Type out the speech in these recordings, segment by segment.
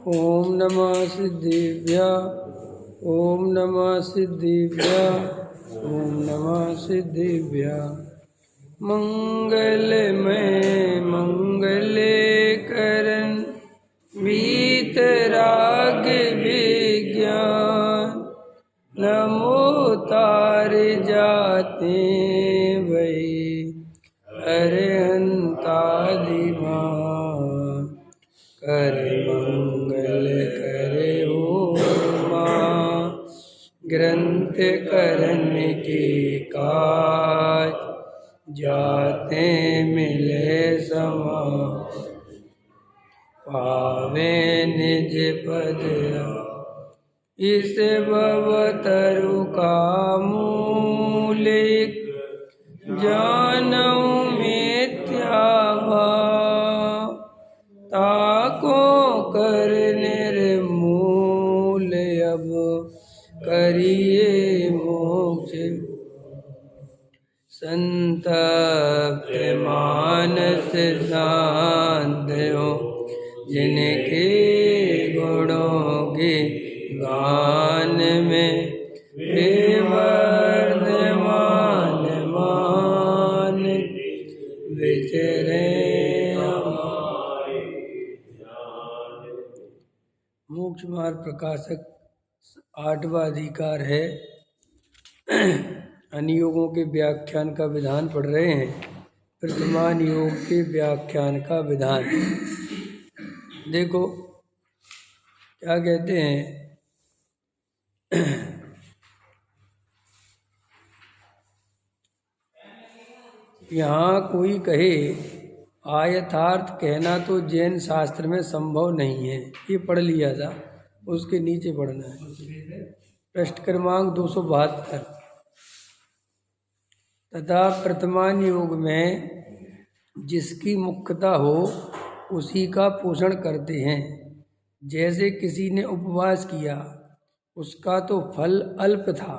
ओम नमः सिद्धिभ्या ओम नमः सिद्धिभ्या ओम नमः सिद्धिभ्या। मंगलमय मंगले करन वीतराग विज्ञान नमो तार जाते वही अरहंतादिमान कर मंगल करे माँ ग्रंथ करन के काज जाते मिले समा पावे निज पद इस भवतरु का मूलिक जानऊ मिथ्या भाव ताको कर निर्मूल अब करिए मोक्ष संतप्त मानस शांत हो जिनके गुणों के गान में वर्धमान मान विचरे। मोक्ष मार्ग प्रकाशक 8वां अधिकार है। अनुयोगों के व्याख्यान का विधान पढ़ रहे हैं। वर्तमान योग के व्याख्यान का विधान देखो क्या कहते हैं। यहाँ कोई कहे आयथार्थ कहना तो जैन शास्त्र में संभव नहीं है। ये पढ़ लिया था, उसके नीचे पढ़ना है। पृष्ठ क्रमांक 272। तथा वर्तमान योग में जिसकी मुख्यता हो उसी का पोषण करते हैं। जैसे किसी ने उपवास किया, उसका तो फल अल्प था,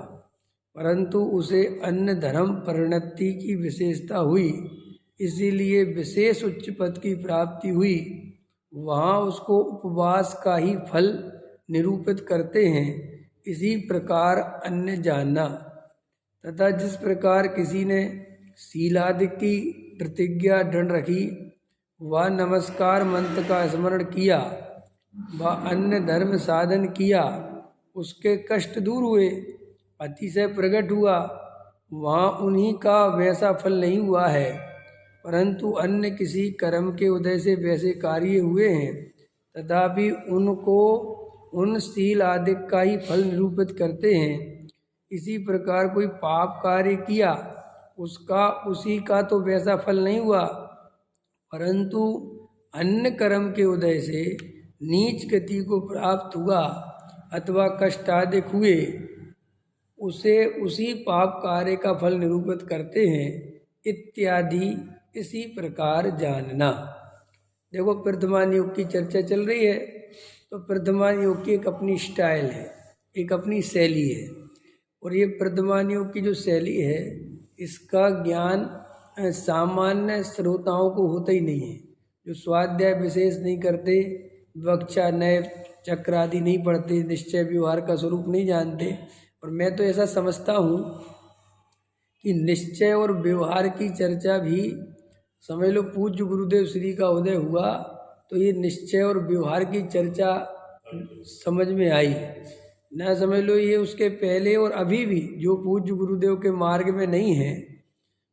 परंतु उसे अन्य धर्म परिणति की विशेषता हुई, इसीलिए विशेष उच्च पद की प्राप्ति हुई। वहाँ उसको उपवास का ही फल निरूपित करते हैं। इसी प्रकार अन्य जानना। तथा जिस प्रकार किसी ने शीलादि की प्रतिज्ञा दृढ़ रखी, व नमस्कार मंत्र का स्मरण किया, व अन्य धर्म साधन किया, उसके कष्ट दूर हुए, अतिशय प्रकट हुआ, वहाँ उन्हीं का वैसा फल नहीं हुआ है, परंतु अन्य किसी कर्म के उदय से वैसे कार्य हुए हैं। तथापि उनको उन शील आदि का ही फल निरूपित करते हैं। इसी प्रकार कोई पाप कार्य किया, उसका उसी का तो वैसा फल नहीं हुआ, परंतु अन्य कर्म के उदय से नीच गति को प्राप्त हुआ अथवा कष्ट आदि हुए, उसे उसी पाप कार्य का फल निरूपित करते हैं इत्यादि। इसी प्रकार जानना। देखो वर्तमान योग की चर्चा चल रही है, तो वर्तमान योग की एक अपनी स्टाइल है, एक अपनी शैली है। और ये वर्तमान योग की जो शैली है, इसका ज्ञान सामान्य श्रोताओं को होता ही नहीं है। जो स्वाध्याय विशेष नहीं करते, वक्षा नए चक्र आदि नहीं पढ़ते, निश्चय व्यवहार का स्वरूप नहीं जानते। और मैं तो ऐसा समझता हूँ कि निश्चय और व्यवहार की चर्चा भी समझ लो पूज्य गुरुदेव श्री का उदय हुआ तो ये निश्चय और व्यवहार की चर्चा समझ में आई। ना समझ लो ये उसके पहले और अभी भी जो पूज्य गुरुदेव के मार्ग में नहीं है,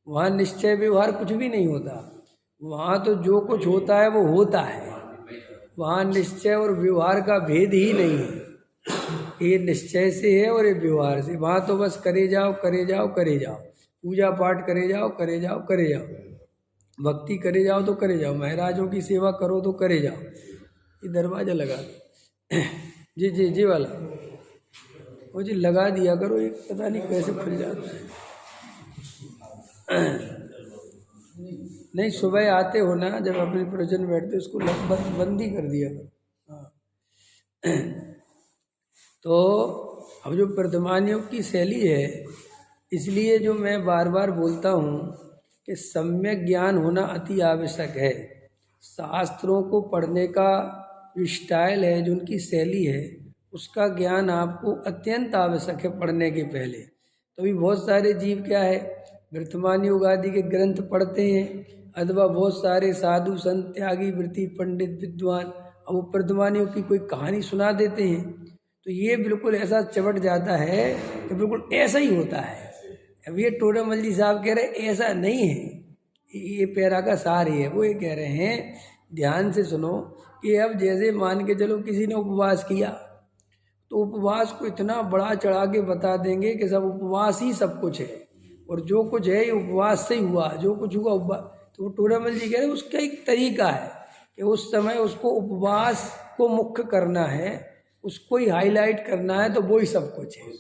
वहाँ निश्चय व्यवहार कुछ भी नहीं होता। वहाँ तो जो कुछ होता है वो होता है। वहाँ निश्चय और व्यवहार का भेद ही नहीं है। ये निश्चय से है और ये व्यवहार से। वहाँ तो बस करे जाओ करे जाओ करे जाओ, पूजा पाठ करे जाओ करे जाओ करे जाओ, भक्ति करे जाओ तो करे जाओ, महाराजों की सेवा करो तो करे जाओ। ये दरवाजा लगा दो जी जी जी वाला वो जी लगा दिया करो, ये पता नहीं कैसे खुल जाता है। नहीं सुबह आते हो ना, जब अपने प्रवचन बैठते उसको बंद ही कर दिया करो। हाँ तो अब जो वर्तमान योग की शैली है, इसलिए जो मैं बार बार बोलता हूँ कि सम्यक ज्ञान होना अति आवश्यक है। शास्त्रों को पढ़ने का जो स्टाइल है, जो उनकी शैली है, उसका ज्ञान आपको अत्यंत आवश्यक है पढ़ने के पहले। तो अभी बहुत सारे जीव क्या है, वर्तमान युग आदि के ग्रंथ पढ़ते हैं, अथवा बहुत सारे साधु संत त्यागी वृत्ति पंडित विद्वान अब वो वर्तमान युग की कोई कहानी सुना देते हैं, तो ये बिल्कुल ऐसा चमट जाता है कि बिल्कुल ऐसा ही होता है। अब ये टोडामल जी साहब कह रहे ऐसा नहीं है, ये पैरा का सार ही है। वो ये कह रहे हैं ध्यान से सुनो कि अब जैसे मान के चलो किसी ने उपवास किया, तो उपवास को इतना बड़ा चढ़ा के बता देंगे कि सब उपवास ही सब कुछ है, और जो कुछ है ये उपवास से ही हुआ, जो कुछ हुआ उपवास। तो टोडामल जी कह रहे हैं उसका एक तरीका है कि उस समय उसको उपवास को मुख्य करना है, उसको ही हाईलाइट करना है, तो वो ही सब कुछ है।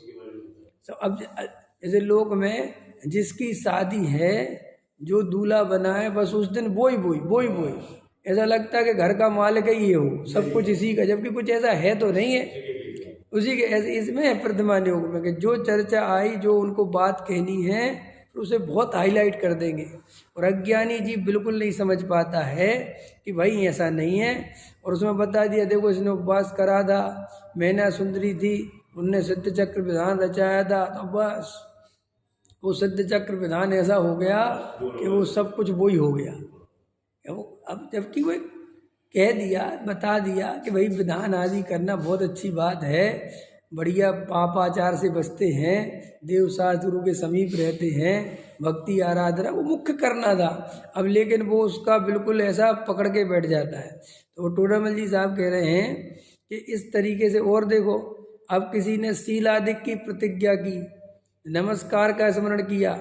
तो अब जैसे लोक में जिसकी शादी है, जो दूल्हा बनाए, बस उस दिन बोई ऐसा लगता है कि घर का मालिक ही ये हो, सब कुछ इसी का, जबकि कुछ ऐसा है तो नहीं है। उसी के ऐसे इसमें है वर्तमान युग में कि जो चर्चा आई, जो उनको बात कहनी है, तो उसे बहुत हाईलाइट कर देंगे, और अज्ञानी जी बिल्कुल नहीं समझ पाता है कि भाई ऐसा नहीं है, और उसमें बता दिया देखो इसने उपवास करा था, मैना सुंदरी थी, उनने सिद्ध चक्र विधान रचाया था, तो बस वो सिद्ध चक्र विधान ऐसा हो गया कि वो सब कुछ वो ही हो गया। अब जबकि वो कह दिया, बता दिया कि भाई विधान आदि करना बहुत अच्छी बात है, बढ़िया पापाचार से बचते हैं, देव शास्त्र के समीप रहते हैं, भक्ति आराधना वो मुख्य करना था। अब लेकिन वो उसका बिल्कुल ऐसा पकड़ के बैठ जाता है। तो टोडामल जी साहब कह रहे हैं कि इस तरीके से, और देखो अब किसी ने शीलादिक की प्रतिज्ञा की, नमस्कार का स्मरण किया,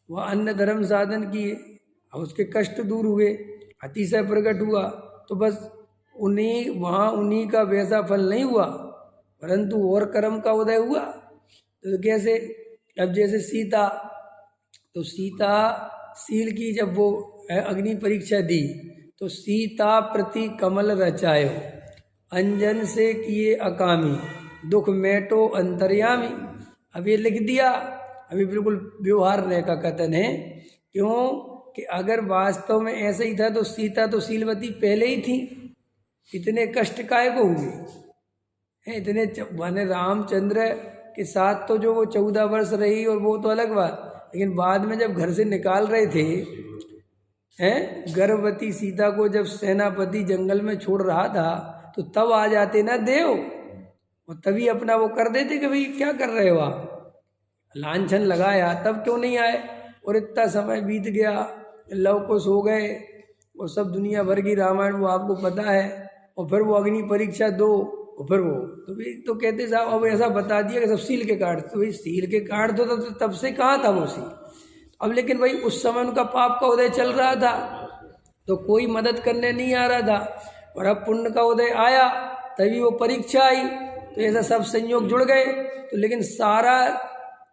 वह अन्य धर्म साधन किए, उसके कष्ट दूर हुए, अतिशय प्रकट हुआ, तो बस उन्हीं का वैसा फल नहीं हुआ, परंतु और कर्म का उदय हुआ। तो कैसे, अब जैसे सीता, तो सीता शील की जब वो अग्नि परीक्षा दी, तो सीता प्रति कमल रचायो, अंजन से किए अकामी, दुख मेटो अंतर्यामी। अब ये लिख दिया, अभी बिल्कुल व्यवहार ने का कथन है। क्यों कि अगर वास्तव में ऐसा ही था तो सीता तो शीलवती पहले ही थी, इतने कष्ट काहे को हुए हैं, इतने माने रामचंद्र के साथ तो जो वो 14 वर्ष रही, और वो तो अलग बात, लेकिन बाद में जब घर से निकाल रहे थे हैं, गर्भवती सीता को जब सेनापति जंगल में छोड़ रहा था, तो तब आ जाते ना देव, और तभी अपना वो कर देते कि भाई क्या कर रहे हो आप, लांछन लगाया, तब क्यों नहीं आए। और इतना समय बीत गया, लव कुश हो गए, वो सब दुनिया भर की रामायण वो आपको पता है, और फिर वो अग्नि परीक्षा दो, और फिर वो तो कहते साहब अब ऐसा बता दिया कि सब सील के काट, तो भाई सील के काट दो, तो तब से कहाँ था वो सील। अब लेकिन भाई उस समय उनका पाप का उदय चल रहा था, तो कोई मदद करने नहीं आ रहा था, और अब पुण्य का उदय आया, तभी वो परीक्षा आई, तो ऐसा सब संयोग जुड़ गए। तो लेकिन सारा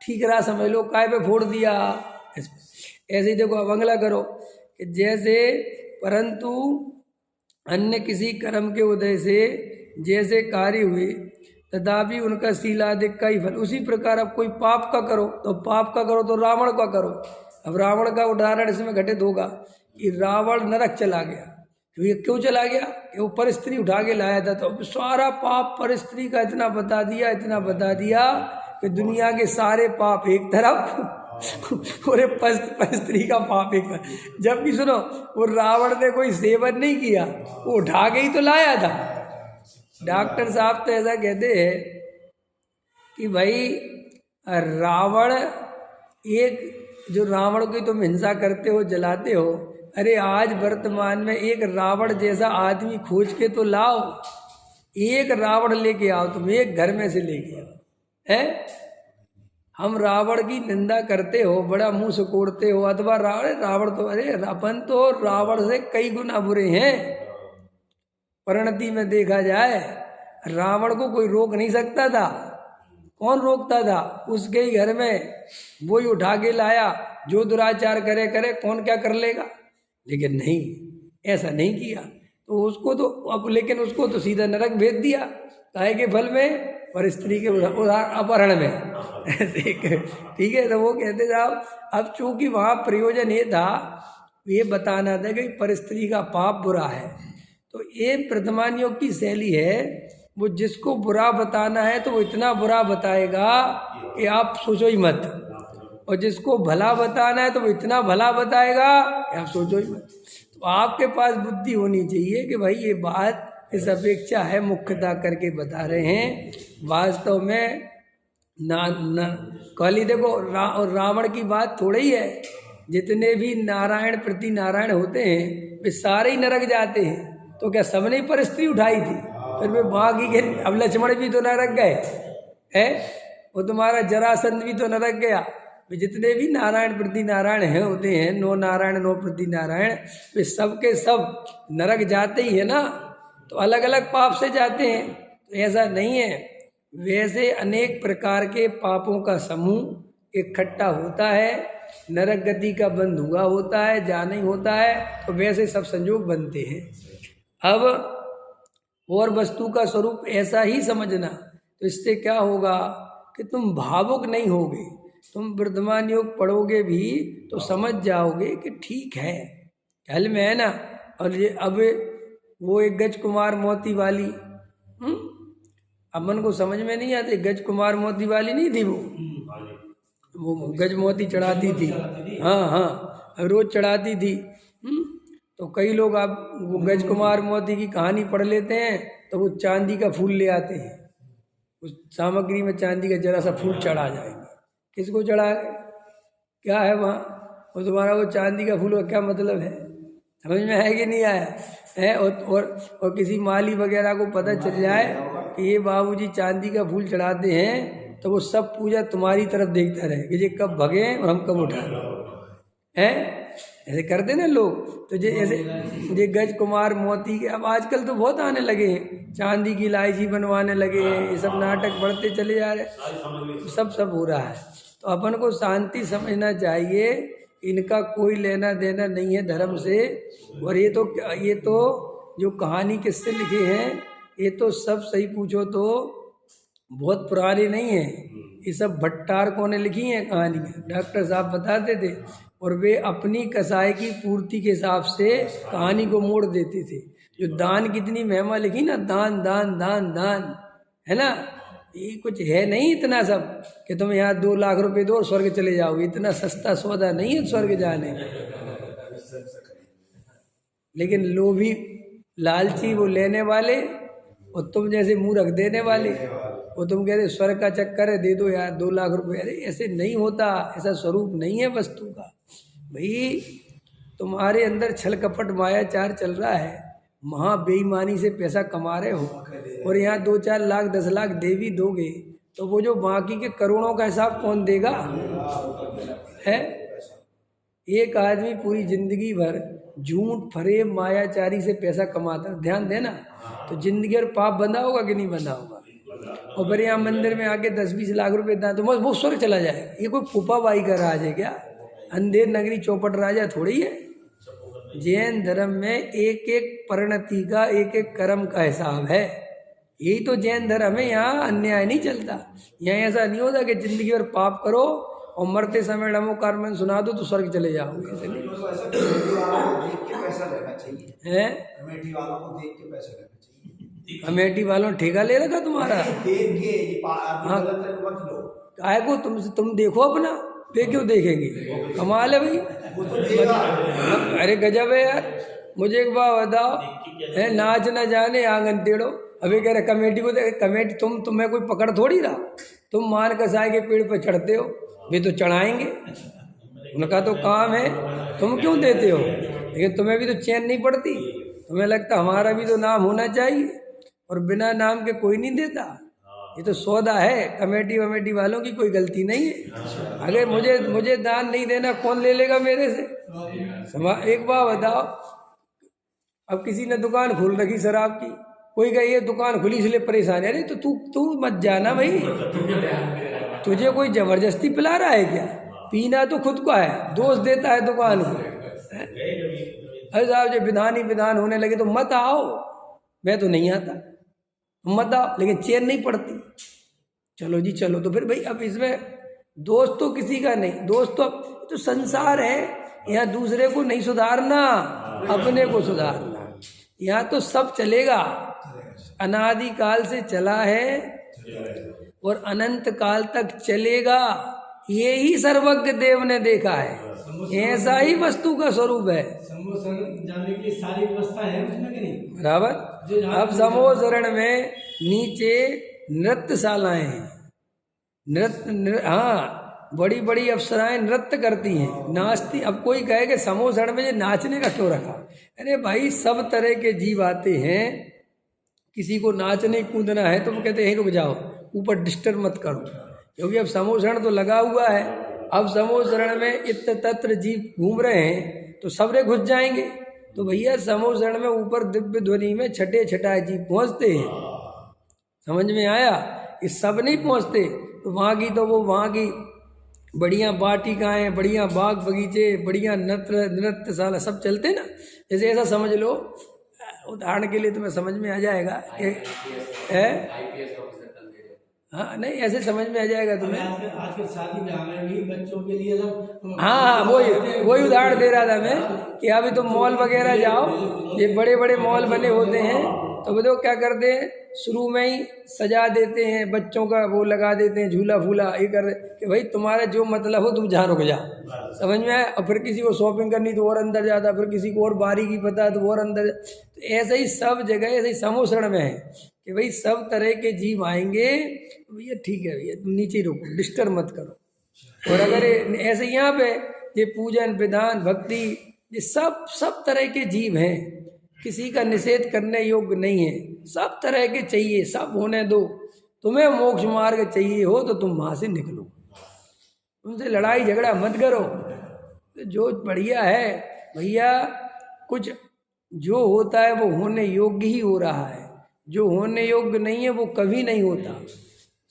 ठीक रहा, समझ लो काय पे फोड़ दिया। ऐसे ही देखो, अब अगला करो कि जैसे परंतु अन्य किसी कर्म के उदय से जैसे कार्य हुए, तथापि उनका शीलादिक का ही फल। उसी प्रकार अब कोई पाप का करो तो पाप का करो, तो रावण का करो। अब रावण का उदाहरण इसमें घटित होगा कि रावण नरक चला गया, तो ये क्यों चला गया कि वो परिस्त्री उठा के लाया था, तो सारा पाप परिस्त्री का इतना बता दिया कि दुनिया के सारे पाप एक तरफ और परिस्त्री का पाप एक तरफ। जबकि सुनो, वो रावण ने कोई सेवन नहीं किया, वो उठा के ही तो लाया था। डॉक्टर साहब तो ऐसा कहते हैं कि भाई रावण एक, जो रावण की तुम हिंसा करते हो, जलाते हो, अरे आज वर्तमान में एक रावण जैसा आदमी खोज के तो लाओ, एक रावण लेके आओ, तुम एक घर में से लेके आओ है। हम रावण की निंदा करते हो, बड़ा मुंह सुकोड़ते हो, अथवा रावण तो, अरे अपन तो रावण से कई गुना बुरे हैं। परिणति में देखा जाए, रावण को कोई रोक नहीं सकता था। कौन रोकता था? उसके ही घर में वही उठा के लाया, जो दुराचार करे करे, कौन क्या कर लेगा। लेकिन नहीं, ऐसा नहीं किया, तो उसको तो अब, लेकिन उसको तो सीधा नरक भेज दिया। काहे के फल में? पर स्त्री के अपहरण में ठीक है। तो वो कहते साहब, अब चूंकि वहाँ प्रयोजन ये था, ये बताना था कि पर स्त्री का पाप बुरा है, तो ये प्रथमान योग की शैली है। वो जिसको बुरा बताना है तो वो इतना बुरा बताएगा कि आप सोचो ही मत, और जिसको भला बताना है तो वो इतना भला बताएगा कि आप सोचो ही मत। तो आपके पास बुद्धि होनी चाहिए कि भाई ये बात इस अपेक्षा है, मुख्यता करके बता रहे हैं। वास्तव में ना कहली देखो रावण की बात थोड़ी ही है। जितने भी नारायण प्रति नारायण होते हैं वे सारे ही नरक जाते हैं। तो क्या सबने ही परिस्थिति उठाई थी? फिर वे बाकी के, अब लक्ष्मण भी तो नरक गए है, वो तुम्हारा जरासंध भी तो नरक गया। वे जितने भी नारायण प्रति नारायण हैं होते हैं, नो नारायण नो प्रति नारायण, वे सब के सब नरक जाते ही है ना। तो अलग अलग पाप से जाते हैं, तो ऐसा नहीं है। वैसे अनेक प्रकार के पापों का समूह इकट्ठा होता है, नरक गति का बंध हुआ होता है, जाना ही होता है। तो वैसे सब संयोग बनते हैं। अब और वस्तु का स्वरूप ऐसा ही समझना। तो इससे क्या होगा कि तुम भावुक नहीं होगे। तुम वर्तमान योग पढ़ोगे भी तो समझ जाओगे कि ठीक है, हल में है ना। और ये अब वो एक गज कुमार मोती वाली, अपन को समझ में नहीं आती। गज कुमार मोती वाली नहीं थी वो गज मोती चढ़ाती थी। हाँ हाँ, रोज चढ़ाती थी। तो कई लोग आप वो गज कुमार मोती की कहानी पढ़ लेते हैं तो वो चांदी का फूल ले आते हैं, उस सामग्री में चांदी का जरा सा फूल चढ़ा जाएंगे। किसको चढ़ा, क्या है वहाँ? वो तुम्हारा वो चांदी का फूल का क्या मतलब है? समझ में है कि नहीं आया है? और किसी माली वगैरह को पता चल जाए कि ये बाबूजी चांदी का फूल चढ़ाते हैं, तो वो सब पूजा तुम्हारी तरफ देखता रहे कि ये कब भगे और हम कब उठाए हैं। ऐसे करते ना लोग। तो ये गज कुमार मोती के अब आजकल तो बहुत आने लगे हैं, चांदी की इलायची बनवाने लगे हैं, ये सब नाटक बढ़ते चले जा रहे हैं, सब हो रहा है। तो अपन को शांति समझना चाहिए, इनका कोई लेना देना नहीं है धर्म से। और ये तो जो कहानी किससे लिखे हैं, ये तो सब सही पूछो तो बहुत पुरानी नहीं है। ये सब भट्टारकों ने लिखी हैं कहानियाँ, डॉक्टर साहब बताते थे। और वे अपनी कसाई की पूर्ति के हिसाब से कहानी को मोड़ देते थे। जो दान कितनी महिमा लिखी ना, दान दान दान दान, है ना। ये कुछ है नहीं इतना सब कि तुम यहाँ 2 लाख रुपए दो और स्वर्ग चले जाओगे। इतना सस्ता सौदा नहीं है स्वर्ग जाने। लेकिन लोभी लालची वो लेने वाले, और तुम जैसे मूर्ख देने वाले। वो तुम कहते स्वर्ग का चक्कर है, दे दो यार 2 लाख रुपए। अरे ऐसे नहीं होता, ऐसा स्वरूप नहीं है वस्तु का। भाई तुम्हारे अंदर छल कपट मायाचार चल रहा है, महा बेईमानी से पैसा कमा रहे हो, और यहाँ 2-4 लाख 10 लाख दे भी दोगे तो वो जो बाकी के करोड़ों का हिसाब कौन देगा है? एक आदमी पूरी जिंदगी भर झूठ फरेब मायाचारी से पैसा कमाता, ध्यान देना, तो जिंदगी और पाप बंधा होगा कि नहीं बंधा होगा? और फिर यहाँ मंदिर में आके 10-20 लाख रुपए दान, तो वो स्वर्ग चला जाएगा। ये कोई फूफाबाई का राज है क्या? अंधेर नगरी चौपट राजा थोड़ी है। जैन धर्म में एक एक परिणति का, एक एक कर्म का हिसाब है। यही तो जैन धर्म है, यहाँ अन्याय नहीं चलता। यहाँ ऐसा नहीं होता कि जिंदगी भर पाप करो और मरते समय नमो कार्मेन सुना दो तो स्वर्ग चले जाओगे। ऐसे नहीं है। कमेटी वालों ठेका ले रखा तुम्हारा। हाँ, काय को तुम देखो अपना, वे क्यों देखेंगे? कमाल है भाई। अरे गजब है यार। मुझे एक बात बताओ, है नाच न जाने आंगन टेढ़ो। अभी कह रहे कमेटी को देख, कमेटी तुम्हें कोई पकड़ थोड़ी रहा। तुम मान कसाई के पेड़ पर चढ़ते हो, वे तो चढ़ाएंगे, उनका तो काम है, तुम क्यों देते हो? लेकिन तुम्हें भी तो चैन नहीं पड़ती। तुम्हें लगता हमारा भी तो नाम होना चाहिए, और बिना नाम के कोई नहीं देता। ये तो सौदा है, कमेटी वमेटी वालों की कोई गलती नहीं है। अगर मुझे दान नहीं देना कौन ले लेगा मेरे से? एक बात बताओ, अब किसी ने दुकान खोल रखी शराब की, कोई कहे ये दुकान खुली इसलिए परेशान है। अरे तो तू मत जाना भाई, तुझे कोई जबरदस्ती पिला रहा है क्या? पीना तो खुद को है, दोष देता है दुकान को। अरे साहब जब विधान ही विधान होने लगे तो मत आओ। मैं तो नहीं आता, मत आओ, लेकिन चैन नहीं पड़ती। चलो जी चलो। तो फिर भाई अब इसमें दोस्त तो किसी का नहीं, दोस्त तो संसार है। यहाँ दूसरे को नहीं सुधारना, अपने को सुधारना। यहाँ तो सब चलेगा, अनादि काल से चला है और अनंत काल तक चलेगा। ये ही सर्वज्ञ देव ने देखा है, ऐसा ही वस्तु का स्वरूप है। जाने की सारी व्यवस्था है उसमें कि नहीं? बराबर। अब समोसरण में नीचे नृत्यशालाएं हैं, हाँ, बड़ी बड़ी अप्सराएं नृत्य करती हैं, नाचती। अब कोई कहे कि समोसरण में ये नाचने का क्यों रखा? अरे भाई, सब तरह के जीव आते हैं, किसी को नाचने कूदना है तो वो कहते हैं रुक जाओ, ऊपर डिस्टर्ब मत करो, क्योंकि अब समोसरण तो लगा हुआ है। अब समोसरण में इत्र तत्र जीव घूम रहे हैं तो सबरे घुस जाएंगे। तो भैया समोसरण में ऊपर दिव्य ध्वनि में छठे छठाए जीव पहुँचते हैं, समझ में आया? इस सब नहीं पहुँचते। तो वहाँ की तो वो वहाँ की बढ़िया वाटिकाएं, बढ़िया बाग बगीचे, बढ़िया नृत्यशाला सब चलते ना। जैसे ऐसा समझ लो, उदाहरण के लिए तुम्हें समझ में आ जाएगा कि है, हाँ नहीं, ऐसे समझ में आ जाएगा तुम्हें। आजकल शादी ब्याह में भी बच्चों के लिए हाँ, वही उदाहरण दे रहा था मैं कि अभी तुम मॉल वगैरह जाओ, ये बड़े बड़े मॉल बने होते हैं, तो वो क्या करते हैं, शुरू में ही सजा देते हैं, बच्चों का वो लगा देते हैं झूला फूला, ये कर कि भाई तुम्हारा जो मतलब हो तुम जहाँ रुक जाओ, समझ में आया? और फिर किसी को शॉपिंग करनी तो और अंदर जाता, फिर किसी को और बारीकी पता है तो और अंदर। तो ऐसे ही सब जगह, ऐसे ही समोसरण में है कि भाई सब तरह के जीव आएंगे, तो भैया ठीक है भैया, तुम नीचे रुको, डिस्टर्ब मत करो। और अगर ऐसे यहाँ पे ये पूजन विधान भक्ति, ये सब तरह के जीव हैं, किसी का निषेध करने योग्य नहीं है, सब तरह के चाहिए, सब होने दो। तुम्हें मोक्ष मार्ग चाहिए हो तो तुम वहाँ से निकलो, उनसे लड़ाई झगड़ा मत करो। जो बढ़िया है भैया, कुछ जो होता है वो होने योग्य ही हो रहा है, जो होने योग्य नहीं है वो कभी नहीं होता,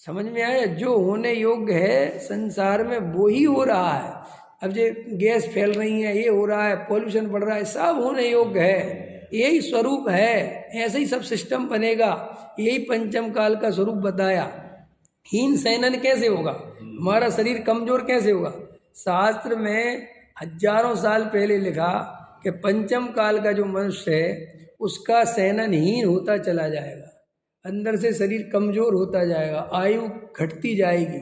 समझ में आया? जो होने योग्य है संसार में वो ही हो रहा है। अब जो गैस फैल रही है, ये हो रहा है, पॉल्यूशन बढ़ रहा है, सब होने योग्य है, यही स्वरूप है। ऐसे ही सब सिस्टम बनेगा, यही पंचम काल का स्वरूप बताया। हीन सैनन कैसे होगा, हमारा शरीर कमजोर कैसे होगा? शास्त्र में हजारों साल पहले लिखा कि पंचम काल का जो मनुष्य है उसका सैनन हीन होता चला जाएगा, अंदर से शरीर कमजोर होता जाएगा, आयु घटती जाएगी,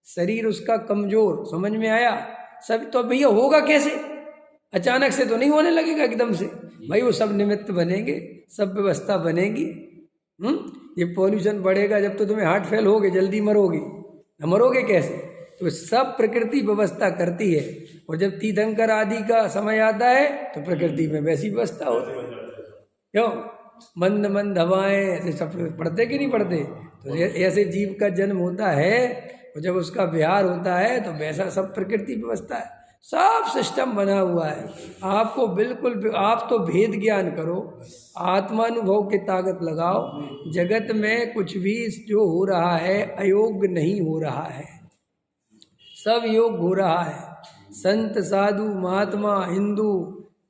शरीर उसका कमजोर, समझ में आया? सब तो भैया होगा कैसे? अचानक से तो नहीं होने लगेगा एकदम से, भाई वो सब निमित्त बनेंगे, सब व्यवस्था बनेगी। ये पॉल्यूशन बढ़ेगा, जब तो तुम्हें हार्ट फेल होगे, जल्दी मरोगे, न मरोगे कैसे? तो सब प्रकृति व्यवस्था करती है। और जब तीर्थंकर आदि का समय आता है तो प्रकृति में वैसी व्यवस्था होती है। क्यों? मंद मंद हवाएं, ऐसे सब पढ़ते कि नहीं पढ़ते? तो ऐसे जीव का जन्म होता है, और जब उसका विहार होता है तो वैसा सब प्रकृति व्यवस्था है, सब सिस्टम बना हुआ है। आपको बिल्कुल, आप तो भेद ज्ञान करो, आत्मानुभव की ताकत लगाओ, जगत में कुछ भी जो हो रहा है अयोग्य नहीं हो रहा है, सब योग हो रहा है। संत साधु महात्मा हिंदू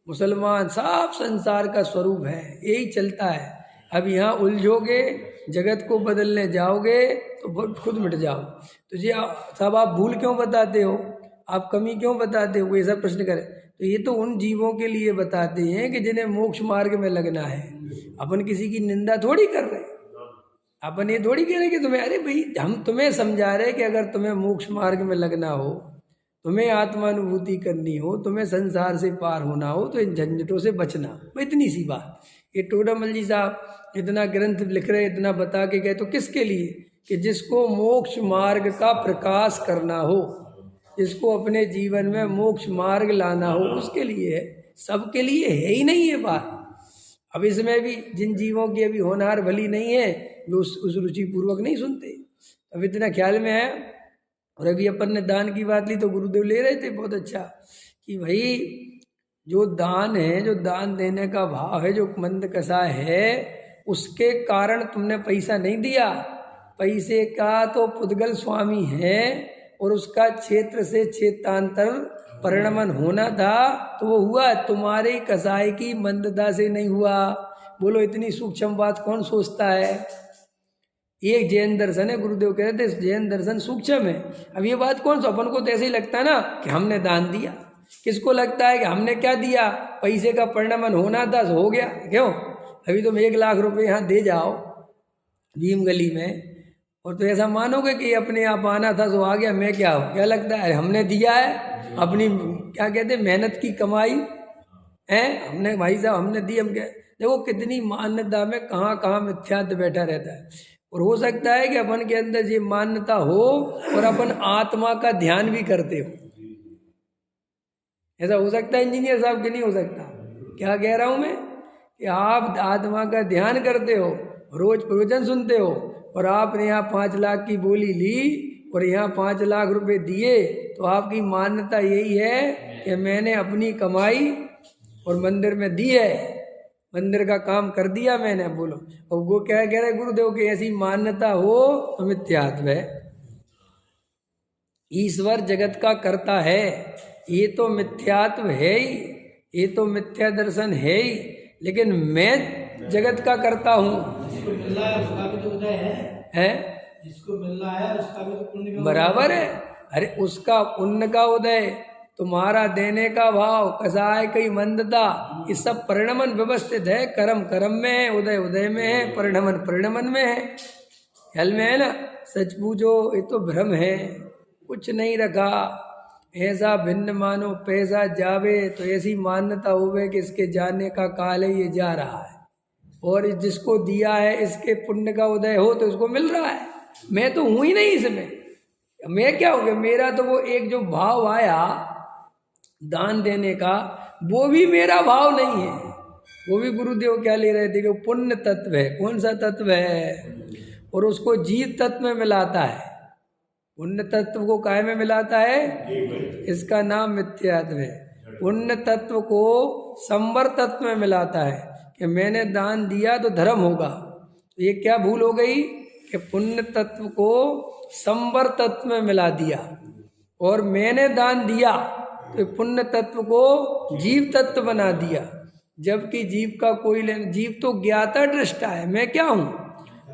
मुसलमान सब संसार का स्वरूप है, यही चलता है। अब यहाँ उलझोगे, जगत को बदलने जाओगे तो खुद मिट जाओ। तो ये सब आप भूल क्यों बताते हो, आप कमी क्यों बताते हो, कोई ऐसा प्रश्न करे तो ये तो उन जीवों के लिए बताते हैं कि जिन्हें मोक्ष मार्ग में लगना है। अपन किसी की निंदा थोड़ी कर रहे, अपन ये थोड़ी कह रहे कि तुम्हें, अरे भाई हम तुम्हें समझा रहे कि अगर तुम्हें मोक्ष मार्ग में लगना हो, तुम्हें आत्मानुभूति करनी हो, तुम्हें संसार से पार होना हो, तो इन झंझटों से बचना, भाई इतनी सी बात। ये टोडामल जी साहब इतना ग्रंथ लिख रहे, इतना बता के गए, तो किसके लिए? कि जिसको मोक्ष मार्ग का प्रकाश करना हो, जिसको अपने जीवन में मोक्ष मार्ग लाना हो, उसके लिए है, सबके लिए है ही नहीं ये बात। अब इसमें भी जिन जीवों की अभी होनहार भली नहीं है, वो उस रुचि पूर्वक नहीं सुनते। अब इतना ख्याल में है। और अभी अपन ने दान की बात ली तो गुरुदेव ले रहे थे बहुत अच्छा कि भाई जो दान है, जो दान देने का भाव है, जो मंद कसा है, उसके कारण तुमने पैसा नहीं दिया, पैसे का तो पुद्गल स्वामी है और उसका क्षेत्र से क्षेत्रांतर परिणमन होना था, तो वो हुआ, तुम्हारे कसाई की मंदता से नहीं हुआ। बोलो इतनी सूक्ष्म बात कौन सोचता है? एक जैन दर्शन है, गुरुदेव कह रहे थे जैन दर्शन सूक्ष्म है। अब ये बात कौन सा, अपन को तो ऐसे ही लगता है ना कि हमने दान दिया, किसको लगता है कि हमने क्या दिया, पैसे का परिणमन होना था हो गया, क्यों? अभी तुम 1 लाख रुपए यहाँ दे जाओ भीम गली में, और तो ऐसा मानोगे कि अपने आप आना था तो आ गया, मैं क्या हूँ? क्या लगता है हमने दिया है अपनी, क्या कहते हैं, मेहनत की कमाई है हमने, भाई साहब हमने दी, हम क्या। देखो कितनी मान्यता में कहाँ कहाँ मिथ्यात्व बैठा रहता है। और हो सकता है कि अपन के अंदर ये मान्यता हो और अपन आत्मा का ध्यान भी करते हो। ऐसा हो सकता है इंजीनियर साहब कि नहीं हो सकता? क्या कह रहा हूं मैं कि आप आत्मा का ध्यान करते हो, रोज प्रवचन सुनते हो, और आपने यहाँ 5 लाख की बोली ली और यहाँ 5 लाख रुपए दिए, तो आपकी मान्यता यही है कि मैंने अपनी कमाई और मंदिर में दी है, मंदिर का काम कर दिया मैंने। बोलो, और वो क्या कह रहे गुरुदेव कि ऐसी मान्यता हो तो मिथ्यात्व है। ईश्वर जगत का करता है, ये तो मिथ्यात्व है ही, ये तो मिथ्या दर्शन है ही, लेकिन मैं जगत का करता हूँ। जिसको मिल रहा है उसका भी तो उदय है, जिसको मिल रहा है उसका भी तो पुण्य का बराबर है। अरे उसका पुण्य का उदय, तुम्हारा देने का भाव, कसाय कई मंदता, ये सब परिणमन व्यवस्थित है। कर्म कर्म में है, उदय उदय में है, परिणमन परिणमन में है, ख्याल में है ना। सच पूछो, ये तो भ्रम है, कुछ नहीं रखा। ऐसा भिन्न मानो पैसा जावे, तो ऐसी मान्यता होवे कि इसके जाने का काल है, ये जा रहा है। और जिसको दिया है इसके पुण्य का उदय हो तो इसको मिल रहा है। मैं तो हूं ही नहीं इसमें, मैं क्या हो गया? मेरा तो वो एक जो भाव आया दान देने का, वो भी मेरा भाव नहीं है। वो भी गुरुदेव क्या ले रहे थे कि पुण्य तत्व है। कौन सा तत्व है? और उसको जीव तत्व में मिलाता है। पुण्य तत्व को काय में मिलाता है? इसका नाम मिथ्यात्व है। पुण्य तत्व को संवर तत्व में मिलाता है कि मैंने दान दिया तो धर्म होगा। ये क्या भूल हो गई कि पुण्य तत्व को संवर तत्व में मिला दिया, और मैंने दान दिया तो पुण्य तत्व को जीव तत्व बना दिया। जबकि जीव का कोई लेना, जीव तो ज्ञाता दृष्टा है, मैं क्या हूँ?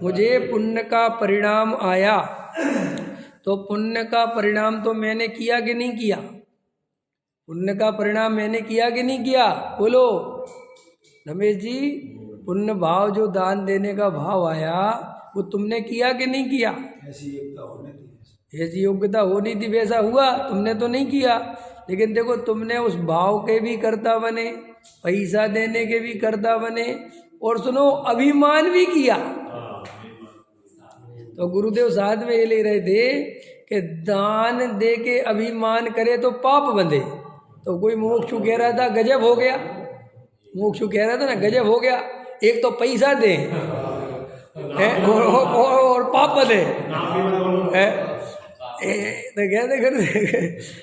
मुझे पुण्य का परिणाम आया, तो पुण्य का परिणाम तो मैंने किया कि नहीं किया? पुण्य का परिणाम मैंने किया कि नहीं किया? बोलो रमेश जी, पुण्य भाव जो दान देने का भाव आया वो तुमने किया कि नहीं किया? ऐसी योग्यता होनी थी, ऐसी योग्यता होनी थी, वैसा हुआ? तुमने तो नहीं किया। लेकिन देखो, तुमने उस भाव के भी कर्ता बने, पैसा देने के भी कर्ता बने, और सुनो अभिमान भी किया। तो गुरुदेव साथ में ये ले रहे थे कि दान दे के अभिमान करे तो पाप बंधे। तो कोई मुमुक्षु कह रहा था गजब हो गया, मुमुक्षु कह रहा था ना गजब हो गया, एक तो पैसा दे और पाप बंधे।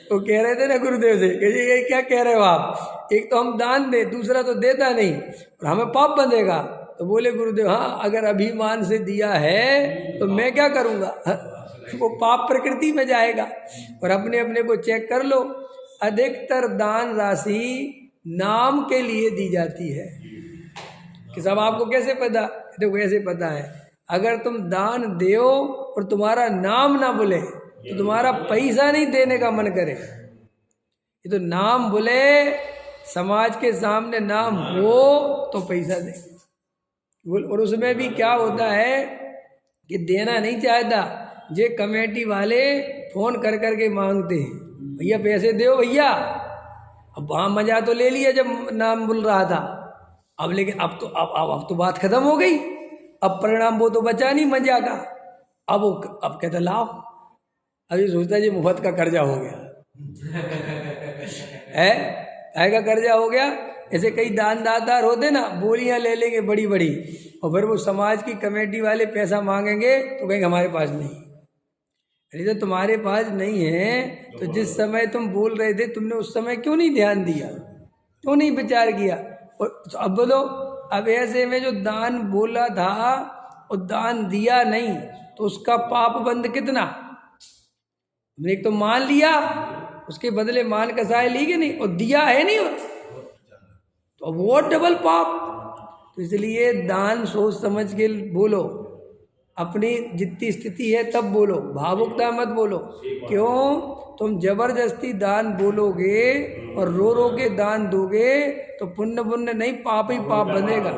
तो कह रहे थे ना गुरुदेव से कि ये क्या कह रहे हो आप, एक तो हम दान दे, दूसरा तो देता नहीं और हमें पाप बंधेगा। तो बोले गुरुदेव, हाँ अगर अभिमान से दिया है तो मैं क्या करूँगा, वो पाप प्रकृति में जाएगा। और अपने अपने को चेक कर लो, अधिकतर दान राशि नाम के लिए दी जाती है। कि सब आपको कैसे पता? देखो ऐसे पता है, अगर तुम दान दो और तुम्हारा नाम ना बोले तो तुम्हारा पैसा नहीं देने का मन करे। ये तो नाम बोले, समाज के सामने नाम हो तो पैसा दे। और उसमें भी क्या होता है कि देना नहीं चाहता, ये कमेटी वाले फोन कर करके मांगते हैं, भैया पैसे दो भैया। अब वहाँ मजा तो ले लिया जब नाम बोल रहा था, अब लेकिन अब तो बात खत्म हो गई, अब परिणाम वो तो बचा नहीं मजा का। अब कहता लाओ, अभी सोचता है ये मुफ्त का कर्जा हो गया है का कर्जा हो गया। ऐसे कई दानदातार होते ना, बोलियां ले लेंगे बड़ी बड़ी, और फिर वो समाज की कमेटी वाले पैसा मांगेंगे तो कहेंगे हमारे पास नहीं। अरे तो तुम्हारे पास नहीं है तो जिस समय तुम बोल रहे थे तुमने उस समय क्यों नहीं ध्यान दिया, क्यों नहीं विचार किया? और तो अब बोलो, अब ऐसे में जो दान बोला था और दान दिया नहीं तो उसका पाप बंद कितना? तुमने एक तो मान लिया, उसके बदले मान कसाय ली कि नहीं, और दिया है नहीं, तो वो डबल पाप। तो इसलिए दान सोच समझ के बोलो, अपनी जितनी स्थिति है तब बोलो, भावुकता मत बोलो। क्यों? तुम जबरदस्ती दान बोलोगे और रो रो के दान दोगे तो पुण्य पुण्य नहीं, पाप ही पाप बनेगा।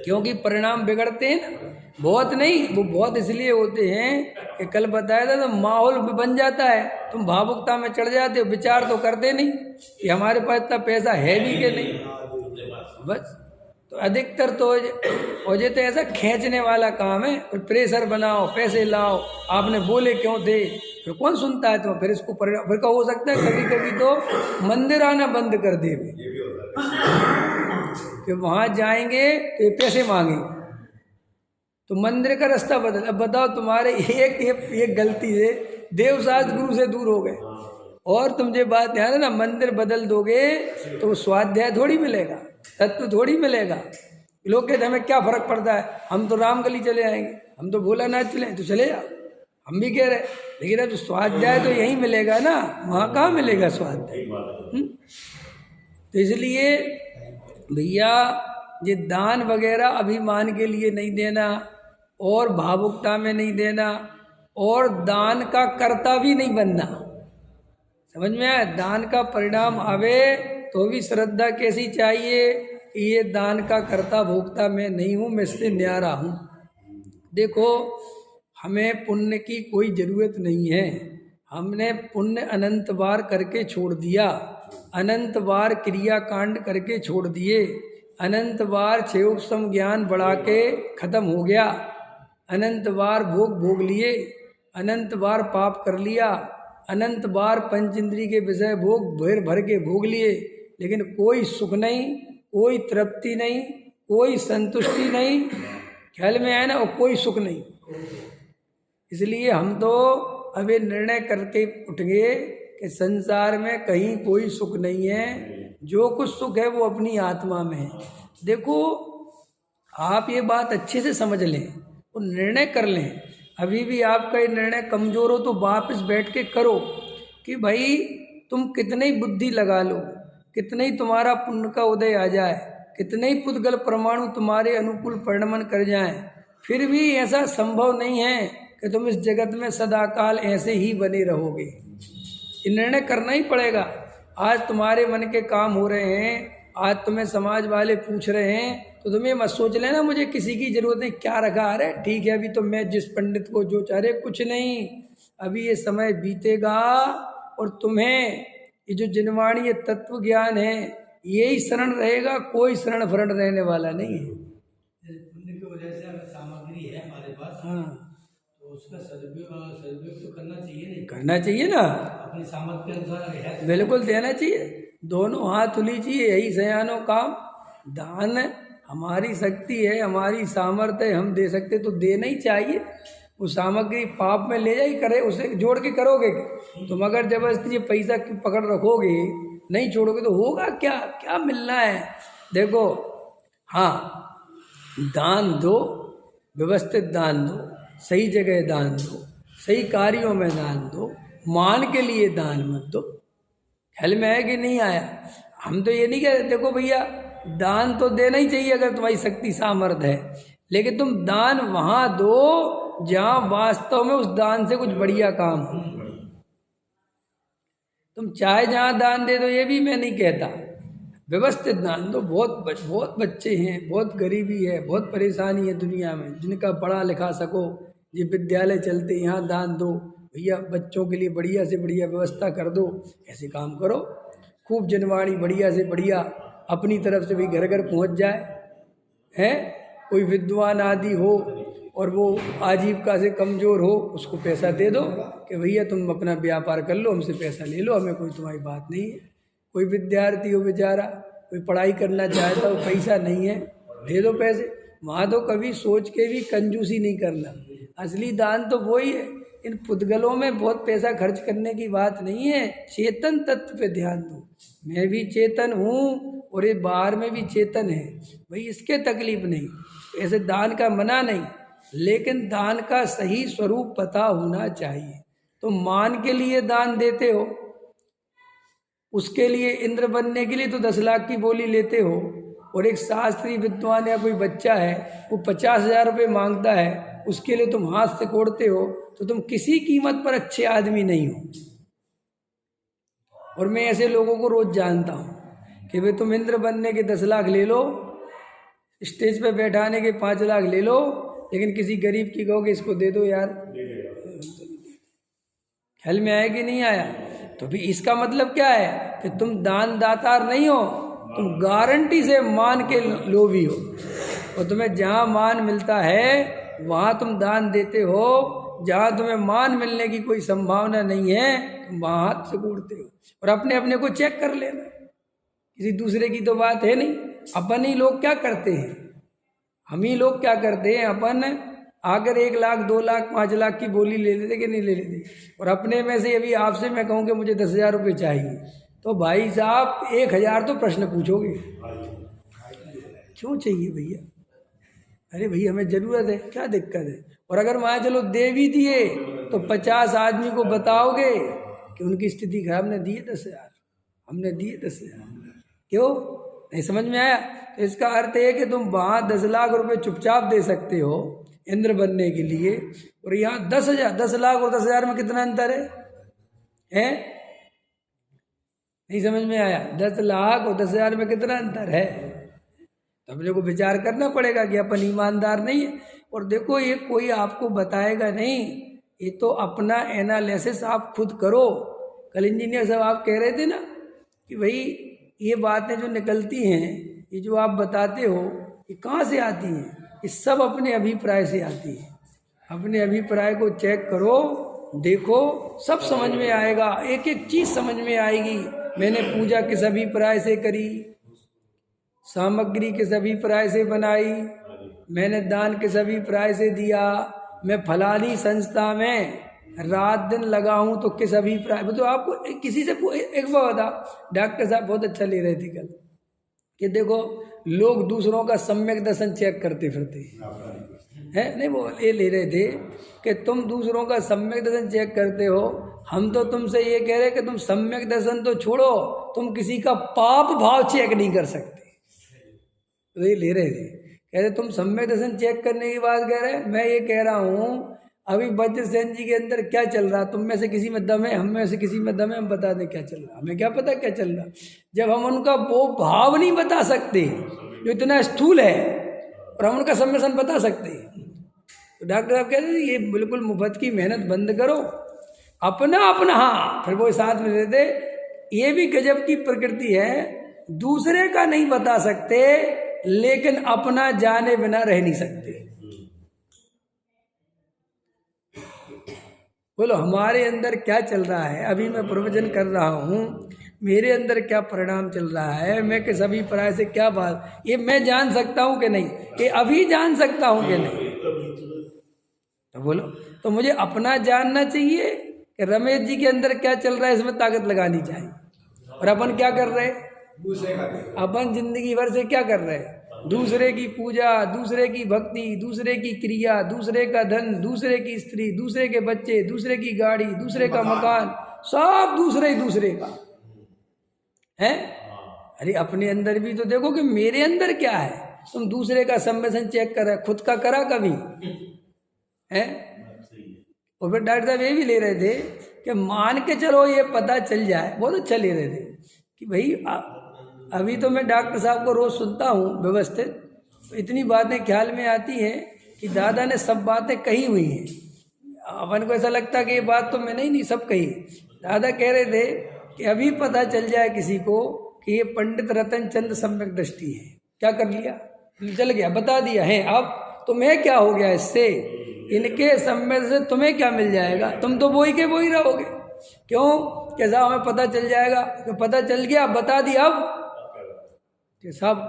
क्योंकि परिणाम बिगड़ते हैं ना, बहुत नहीं, वो बहुत इसलिए होते हैं कि कल बताया था तो माहौल बन जाता है, तुम भावुकता में चढ़ जाते हो, विचार तो करते नहीं कि हमारे पास इतना पैसा है भी कि नहीं, बस। तो अधिकतर तो मुझे तो ऐसा खींचने वाला काम है, फिर प्रेशर बनाओ, पैसे लाओ, आपने बोले क्यों थे, फिर कौन सुनता है, तो फिर इसको परिणाम, फिर का हो सकता है कभी कभी तो मंदिर आना बंद कर दे कि वहाँ जाएंगे तो ये पैसे मांगेंगे, तो मंदिर का रास्ता बदल। अब बताओ, तुम्हारे एक गलती से देवशास्त्र गुरु से दूर हो गए, और तुम ये बात ध्यान है ना, मंदिर बदल दोगे तो स्वाध्याय थोड़ी मिलेगा, तत्व थोड़ी मिलेगा। लोग कहते हमें क्या फर्क पड़ता है, हम तो रामगली चले आएंगे, हम तो भोलानाथ चले, तो चले जाओ, हम भी कह रहे, लेकिन अब स्वाध्याय तो यहीं मिलेगा ना, वहाँ कहाँ मिलेगा स्वाध्याय। तो इसलिए भैया ये दान वगैरह अभिमान के लिए नहीं देना, और भावुकता में नहीं देना, और दान का कर्ता भी नहीं बनना। समझ में आया, दान का परिणाम आवे तो भी श्रद्धा कैसी चाहिए कि ये दान का कर्ता भोक्ता मैं नहीं हूँ, मैं इससे न्यारा हूँ। देखो, हमें पुण्य की कोई ज़रूरत नहीं है, हमने पुण्य अनंत बार करके छोड़ दिया, अनंत बार क्रिया कांड करके छोड़ दिए, अनंत बार क्षयोपम ज्ञान बढ़ा के खत्म हो गया, अनंत बार भोग लिए, अनंत बार पाप कर लिया, अनंत बार पंच इंद्री के विषय भोग भर के भोग लिए, लेकिन कोई सुख नहीं, कोई तृप्ति नहीं, कोई संतुष्टि नहीं, ख्याल में आया ना, और कोई सुख नहीं। इसलिए हम तो अभी निर्णय करके उठ गए कि संसार में कहीं कोई सुख नहीं है, जो कुछ सुख है वो अपनी आत्मा में है। देखो, आप ये बात अच्छे से समझ लें और निर्णय कर लें। अभी भी आपका ये निर्णय कमज़ोर हो तो वापस बैठ के करो कि भाई तुम कितने ही बुद्धि लगा लो, कितने ही तुम्हारा पुण्य का उदय आ जाए, कितने ही पुद्गल परमाणु तुम्हारे अनुकूल परिणमन कर जाएं, फिर भी ऐसा संभव नहीं है कि तुम इस जगत में सदाकाल ऐसे ही बने रहोगे। ये निर्णय करना ही पड़ेगा। आज तुम्हारे मन के काम हो रहे हैं, आज तुम्हें समाज वाले पूछ रहे हैं, तो तुम्हें मत सोच लेना मुझे किसी की ज़रूरत नहीं, क्या रखा, अरे ठीक है अभी तो मैं जिस पंडित को जो चाहे, कुछ नहीं, अभी ये समय बीतेगा और तुम्हें ये जो जिनवाणी, ये तत्व ज्ञान है, यही शरण रहेगा, कोई शरण फरण रहने वाला नहीं है। पुण्य की वजह से हमें सामग्री है हमारे पास, हाँ, तो उसका सदुपयोग तो करना चाहिए, नहीं करना चाहिए ना, अपनी सामर्थ्य के अनुसार है, बिल्कुल देना चाहिए, दोनों हाथ लीजिए, यही सयानो काम। दान हमारी शक्ति है, हमारी सामर्थ्य है, हम दे सकते तो देना ही चाहिए। वो सामग्री पाप में ले जाई करे, उसे जोड़ के करोगे तुम, अगर जबरदस्ती पैसा पकड़ रखोगे, नहीं छोड़ोगे तो होगा क्या, क्या मिलना है। देखो, हाँ, दान दो, व्यवस्थित दान दो, सही जगह दान दो, सही कार्यों में दान दो, मान के लिए दान मत दो। ख्याल में आया कि नहीं आया? हम तो ये नहीं कह रहे, देखो भैया दान तो देना ही चाहिए अगर तुम्हारी शक्ति सामर्थ्य है, लेकिन तुम दान वहाँ दो जहाँ वास्तव में उस दान से कुछ बढ़िया काम हो। तुम चाहे जहाँ दान दे दो, ये भी मैं नहीं कहता, व्यवस्थित दान दो। बहुत बच्चे हैं, बहुत गरीबी है, बहुत परेशानी है दुनिया में, जिनका पढ़ा लिखा सको, ये विद्यालय चलते, यहाँ दान दो भैया, बच्चों के लिए बढ़िया से बढ़िया व्यवस्था कर दो, ऐसे काम करो। खूब जनवाणी बढ़िया से बढ़िया अपनी तरफ से भी घर घर पहुँच जाए, है कोई विद्वान आदि हो और वो आजीविका से कमज़ोर हो, उसको पैसा दे दो कि भैया तुम अपना व्यापार कर लो, हमसे पैसा ले लो, हमें कोई तुम्हारी बात नहीं है। कोई विद्यार्थी हो बेचारा, कोई पढ़ाई करना चाहता हो, पैसा नहीं है, दे दो पैसे। वहाँ तो कभी सोच के भी कंजूसी नहीं करना, असली दान तो वही है। इन पुद्गलों में बहुत पैसा खर्च करने की बात नहीं है, चेतन तत्व पे ध्यान दो। मैं भी चेतन हूँ और ये बाहर में भी चेतन है भाई, इसके तकलीफ नहीं, ऐसे दान का मना नहीं, लेकिन दान का सही स्वरूप पता होना चाहिए। तो मान के लिए दान देते हो, उसके लिए इंद्र बनने के लिए तो 10 लाख की बोली लेते हो, और एक शास्त्री विद्वान या कोई बच्चा है वो 50,000 रुपये मांगता है, उसके लिए तुम हाथ से कोड़ते हो, तो तुम किसी कीमत पर अच्छे आदमी नहीं हो। और मैं ऐसे लोगों को रोज जानता हूँ कि भाई तुम इंद्र बनने के 10 लाख ले लो, स्टेज पे बैठाने के 5 लाख ले लो, लेकिन किसी गरीब की कहोगे इसको दे दो यार, ख्याल में आया कि नहीं आया? तो भी इसका मतलब क्या है कि तुम दान दातार नहीं हो, तुम गारंटी से मान के लोभी हो, और तुम्हें जहाँ मान मिलता है वहाँ तुम दान देते हो, जहाँ तुम्हें मान मिलने की कोई संभावना नहीं है तुम वहाँ हाथ से कूटते हो। और अपने अपने को चेक कर लेना, किसी दूसरे की तो बात है नहीं। अपन ही लोग क्या करते हैं, हम ही लोग क्या करते हैं, अपन आकर 1 लाख 2 लाख 5 लाख की बोली ले लेते कि नहीं ले लेते। और अपने में से अभी आपसे मैं कहूँ कि मुझे 10,000 रुपये चाहिए, तो भाई साहब 1,000 तो प्रश्न पूछोगे, क्यों चाहिए भैया? अरे भैया हमें ज़रूरत है, क्या दिक्कत है? और अगर मान चलो दे भी दिए तो 50 आदमी को बताओगे कि उनकी स्थिति खराब, ने दिए 10,000, हमने दिए 10,000, क्यों? नहीं समझ में आया? तो इसका अर्थ है कि तुम वहाँ 10 लाख रुपए चुपचाप दे सकते हो इंद्र बनने के लिए, और यहाँ 10,000, 10 लाख और 10,000 में कितना अंतर है? नहीं समझ में आया? 10 लाख और 10,000 में कितना अंतर है? तो अपने को विचार करना पड़ेगा कि अपन ईमानदार नहीं है। और देखो ये कोई आपको बताएगा नहीं, ये तो अपना एनालिसिस आप खुद करो। कल इंजीनियर साहब आप कह रहे थे ना कि भाई ये बातें जो निकलती हैं, ये जो आप बताते हो, ये कहाँ से आती हैं? ये सब अपने अभिप्राय से आती है। अपने अभिप्राय को चेक करो, देखो, सब समझ में आएगा, एक एक चीज़ समझ में आएगी। मैंने पूजा किस अभिप्राय से करी, सामग्री किस अभिप्राय से बनाई, मैंने दान किस अभिप्राय से दिया, मैं फलानी संस्था में रात दिन लगाऊं तो किस अभिप्राय। तो आपको किसी से एक बार बता, डॉक्टर साहब बहुत अच्छा ले रहे थे कल कि देखो लोग दूसरों का सम्यक दर्शन चेक करते फिरते हैं, नहीं वो ये ले रहे थे कि तुम दूसरों का सम्यक दर्शन चेक करते हो, हम तो तुमसे ये कह रहे कि तुम सम्यक दर्शन तो छोड़ो, तुम किसी का पाप भाव चेक नहीं कर सकते। तो ये ले रहे थे, कह रहे तुम सम्यक दर्शन चेक करने की बात कह रहे, मैं ये कह रहा हूँ अभी वज्रसेन जी के अंदर क्या चल रहा, तुम में से किसी में दम है, हम में से किसी में दम है, हम बता दें क्या चल रहा, हमें क्या पता क्या चल रहा। जब हम उनका वो भाव नहीं बता सकते जो इतना स्थूल है, और हम उनका सम्मेलन बता सकते हैं, तो डॉक्टर साहब कहते थे ये बिल्कुल मुफ्त की मेहनत बंद करो, अपना अपना। हाँ, फिर वो साथ में देते, ये भी गजब की प्रकृति है, दूसरे का नहीं बता सकते लेकिन अपना जाने बिना रह नहीं सकते। बोलो हमारे अंदर क्या चल रहा है, अभी मैं प्रवचन कर रहा हूँ, मेरे अंदर क्या परिणाम चल रहा है, मैं किस अभिप्राय से क्या बात, ये मैं जान सकता हूँ कि नहीं, ये अभी जान सकता हूँ कि नहीं? तो बोलो, तो मुझे अपना जानना चाहिए कि रमेश जी के अंदर क्या चल रहा है, इसमें ताकत लगानी चाहिए। और अपन क्या कर रहे हैं, अपन जिंदगी भर से क्या कर रहे हैं, दूसरे की पूजा, दूसरे की भक्ति, दूसरे की क्रिया, दूसरे का धन, दूसरे की स्त्री, दूसरे के बच्चे, दूसरे की गाड़ी, दूसरे का मकान, सब दूसरे ही दूसरे का है। अरे अपने अंदर भी तो देखो कि मेरे अंदर क्या है। तुम दूसरे का सम्मेलन चेक कर रहे, खुद का करा कभी है? और फिर डॉक्टर साहब ये भी ले रहे थे कि मान के चलो ये पता चल जाए, बहुत अच्छा ले रहे थे कि भाई अभी तो मैं डॉक्टर साहब को रोज़ सुनता हूँ व्यवस्थित, तो इतनी बातें ख्याल में आती हैं कि दादा ने सब बातें कही हुई हैं। अपन को ऐसा लगता है कि ये बात तो मैंने ही नहीं सब कही। दादा कह रहे थे कि अभी पता चल जाए किसी को कि ये पंडित रतन चंद सम्यक दृष्टि है, क्या कर लिया, चल गया, बता दिया है, अब तुम्हें क्या हो गया इससे, इनके सम्मेलन से तुम्हें क्या मिल जाएगा, तुम तो वही के वही रहोगे। क्यों? कैसा हमें पता चल जाएगा, तो पता चल गया, बता दिया, अब सब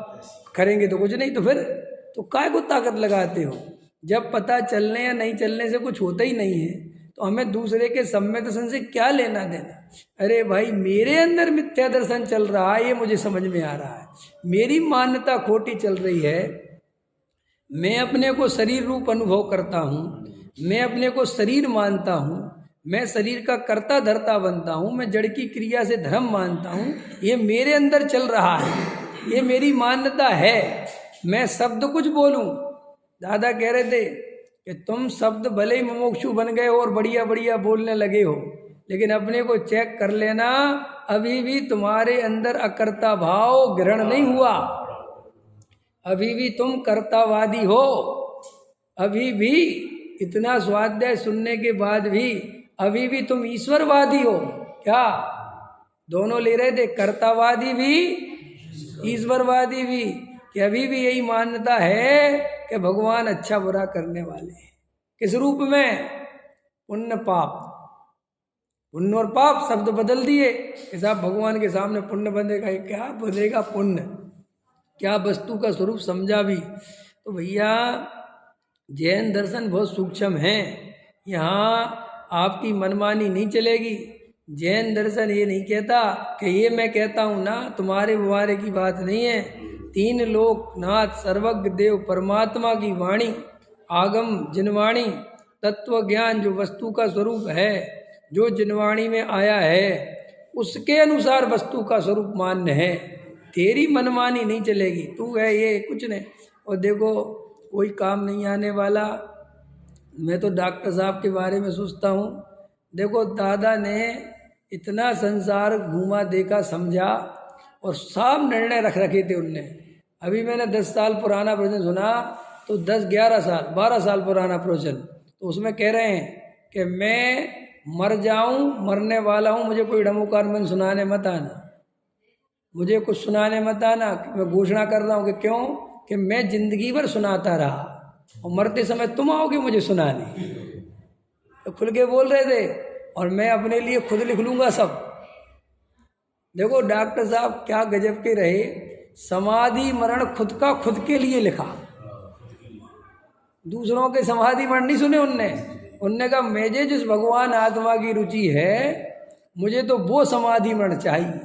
करेंगे तो कुछ नहीं, तो फिर तो काय को ताकत लगाते हो? जब पता चलने या नहीं चलने से कुछ होता ही नहीं है, तो हमें दूसरे के सम्यक दर्शन से क्या लेना देना। अरे भाई मेरे अंदर मिथ्या दर्शन चल रहा है, ये मुझे समझ में आ रहा है, मेरी मान्यता खोटी चल रही है, मैं अपने को शरीर रूप अनुभव करता हूँ, मैं अपने को शरीर मानता हूँ, मैं शरीर का कर्ता धर्ता बनता हूँ, मैं जड़ की क्रिया से धर्म मानता हूँ, ये मेरे अंदर चल रहा है, ये मेरी मान्यता है। मैं शब्द कुछ बोलूं, दादा कह रहे थे कि तुम शब्द भले ही मुमुक्षु बन गए हो और बढ़िया बढ़िया बोलने लगे हो, लेकिन अपने को चेक कर लेना, अभी भी तुम्हारे अंदर अकर्ता भाव ग्रहण नहीं हुआ, अभी भी तुम कर्तावादी हो, अभी भी इतना स्वाध्याय सुनने के बाद भी अभी भी तुम ईश्वरवादी हो क्या? दोनों ले रहे थे, कर्तावादी भी ईश्वरवादी भी, कि अभी भी यही मान्यता है कि भगवान अच्छा बुरा करने वाले हैं। किस रूप में? पुण्य पाप। पुण्य और पाप शब्द बदल दिए कि साहब भगवान के सामने पुण्य बनेगा, क्या बनेगा पुण्य, क्या वस्तु का स्वरूप समझा भी। तो भैया जैन दर्शन बहुत सूक्ष्म है, यहाँ आपकी मनमानी नहीं चलेगी। जैन दर्शन ये नहीं कहता कि ये मैं कहता हूँ ना, तुम्हारे व्यवहार की बात नहीं है। तीन लोकनाथ सर्वज्ञ देव परमात्मा की वाणी, आगम जिनवाणी, तत्व ज्ञान जो वस्तु का स्वरूप है, जो जिनवाणी में आया है उसके अनुसार वस्तु का स्वरूप मान्य है। तेरी मनमानी नहीं चलेगी, तू है ये कुछ नहीं। और देखो कोई काम नहीं आने वाला। मैं तो डॉक्टर साहब के बारे में सोचता हूँ, देखो दादा ने इतना संसार घूमा देखा समझा और सब निर्णय रख रखे थे उनने। अभी मैंने 10 साल पुराना प्रवचन सुना, तो 10-11 साल 12 साल पुराना प्रवचन, तो उसमें कह रहे हैं कि मैं मर जाऊं, मरने वाला हूं, मुझे कोई डमोकार मन सुनाने मत आना, मुझे कुछ सुनाने मत आना। मैं घोषणा कर रहा हूं कि क्यों, कि मैं जिंदगी भर सुनाता रहा और मरते समय तुम आओगे मुझे सुनाने। तो खुल के बोल रहे थे, और मैं अपने लिए खुद लिख लूंगा सब। देखो डॉक्टर साहब क्या गजब के रहे, समाधि मरण खुद का खुद के लिए लिखा, दूसरों के समाधि मरण नहीं सुने उनने। उनने कहा मुझे जिस भगवान आत्मा की रुचि है, मुझे तो वो समाधि मरण चाहिए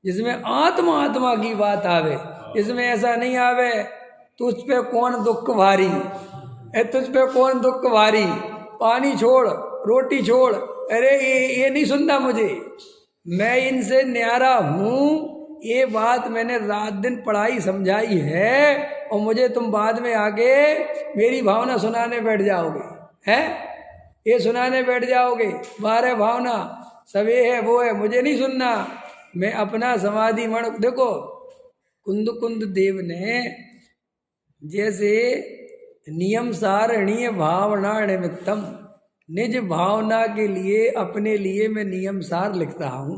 जिसमें आत्मा की बात आवे, जिसमें ऐसा नहीं आवे तुझ पे कौन दुख भारी, तुझ पे कौन दुख भारी, पानी छोड़ रोटी छोड़, अरे ये नहीं सुनना मुझे, मैं इनसे न्यारा हूँ। ये बात मैंने रात दिन पढ़ाई समझाई है, और मुझे तुम बाद में आके मेरी भावना सुनाने बैठ जाओगे, हैं ये सुनाने बैठ जाओगे, बारह भावना सब ये है वो है, मुझे नहीं सुनना। मैं अपना समाधि मण। देखो कुंद देव ने जैसे नियम सारणीय भावना निमित्तम, निज भावना के लिए अपने लिए मैं नियम सार लिखता हूँ।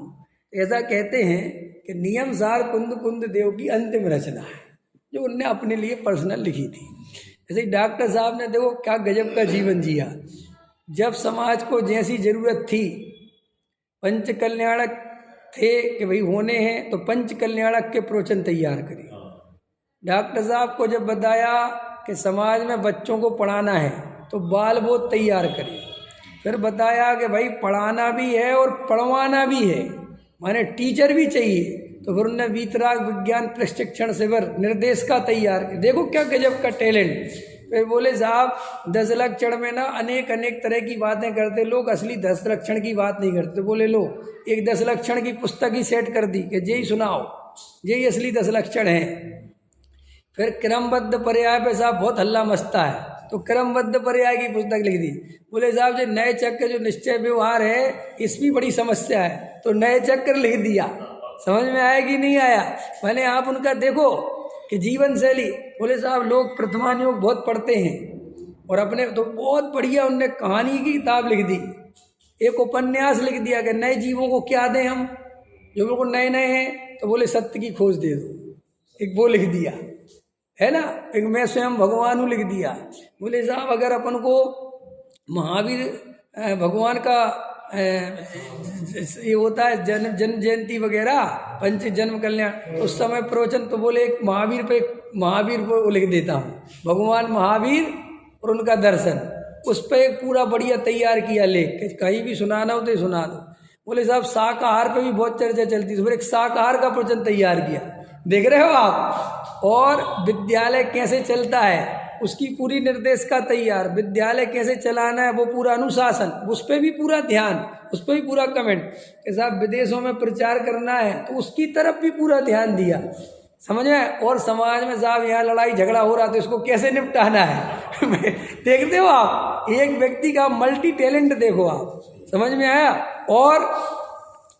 ऐसा कहते हैं कि नियम सार कुंद देव की अंतिम रचना है जो उनने अपने लिए पर्सनल लिखी थी। ऐसे ही डॉक्टर साहब ने देखो क्या गजब का जीवन जिया। जब समाज को जैसी जरूरत थी, पंच कल्याणक थे कि भाई होने हैं, तो पंच कल्याणक के प्रवचन तैयार करें। डॉक्टर साहब को जब बताया कि समाज में बच्चों को पढ़ाना है, तो बाल बोध तैयार करें। फिर बताया कि भाई पढ़ाना भी है और पढ़वाना भी है, माने टीचर भी चाहिए, तो फिर उन्होंने वीतराग विज्ञान प्रशिक्षण शिविर निर्देश का तैयार किया। देखो क्या गजब का टैलेंट। फिर बोले साहब 10 लक्षण में ना अनेक तरह की बातें करते लोग, असली 10 लक्षण की बात नहीं करते। बोले लो एक 10 लक्षण की पुस्तक ही सेट कर दी कि यही सुनाओ, यही असली 10 लक्षण है। फिर क्रमबद्ध पर्याय पे साहब बहुत हल्ला मचता है, तो क्रमबद्ध पर्याय की पुस्तक लिख दी। बोले साहब जो नए चक्र जो निश्चय व्यवहार है इसमें बड़ी समस्या है, तो नए चक्र लिख दिया। समझ में आया कि नहीं आया? मैंने आप उनका देखो कि जीवन शैली। बोले साहब लोग प्रथमानुयोग बहुत पढ़ते हैं, और अपने तो बहुत बढ़िया उनने कहानी की किताब लिख दी, एक उपन्यास लिख दिया कि नए जीवों को क्या दें हम, जो बिल्कुल नए हैं। तो बोले सत्य की खोज दे दो, एक वो लिख दिया है ना, एक मैं स्वयं भगवान हूँ लिख दिया। बोले साहब अगर अपन को महावीर भगवान का ये होता है जन्म जयंती वगैरह, पंच जन्म कल्याण, उस समय प्रवचन, तो बोले एक महावीर को लिख देता हूँ, भगवान महावीर और उनका दर्शन, उस पर एक पूरा बढ़िया तैयार किया लेख, कहीं भी सुनाना हो तो सुना दो। बोले साहब शाकाहार पे भी बहुत चर्चा चलती है, तो एक शाकाहार का प्रवचन तैयार किया, देख रहे हो आप। और विद्यालय कैसे चलता है उसकी पूरी निर्देश का तैयार, विद्यालय कैसे चलाना है वो पूरा अनुशासन, उस पर भी पूरा ध्यान, उस पर भी पूरा कमेंट कि साहब विदेशों में प्रचार करना है तो उसकी तरफ भी पूरा ध्यान दिया, समझ में। और समाज में साहब यहाँ लड़ाई झगड़ा हो रहा तो इसको कैसे निपटाना है देखते हो आप, एक व्यक्ति का मल्टी टैलेंट देखो आप, समझ में आया। और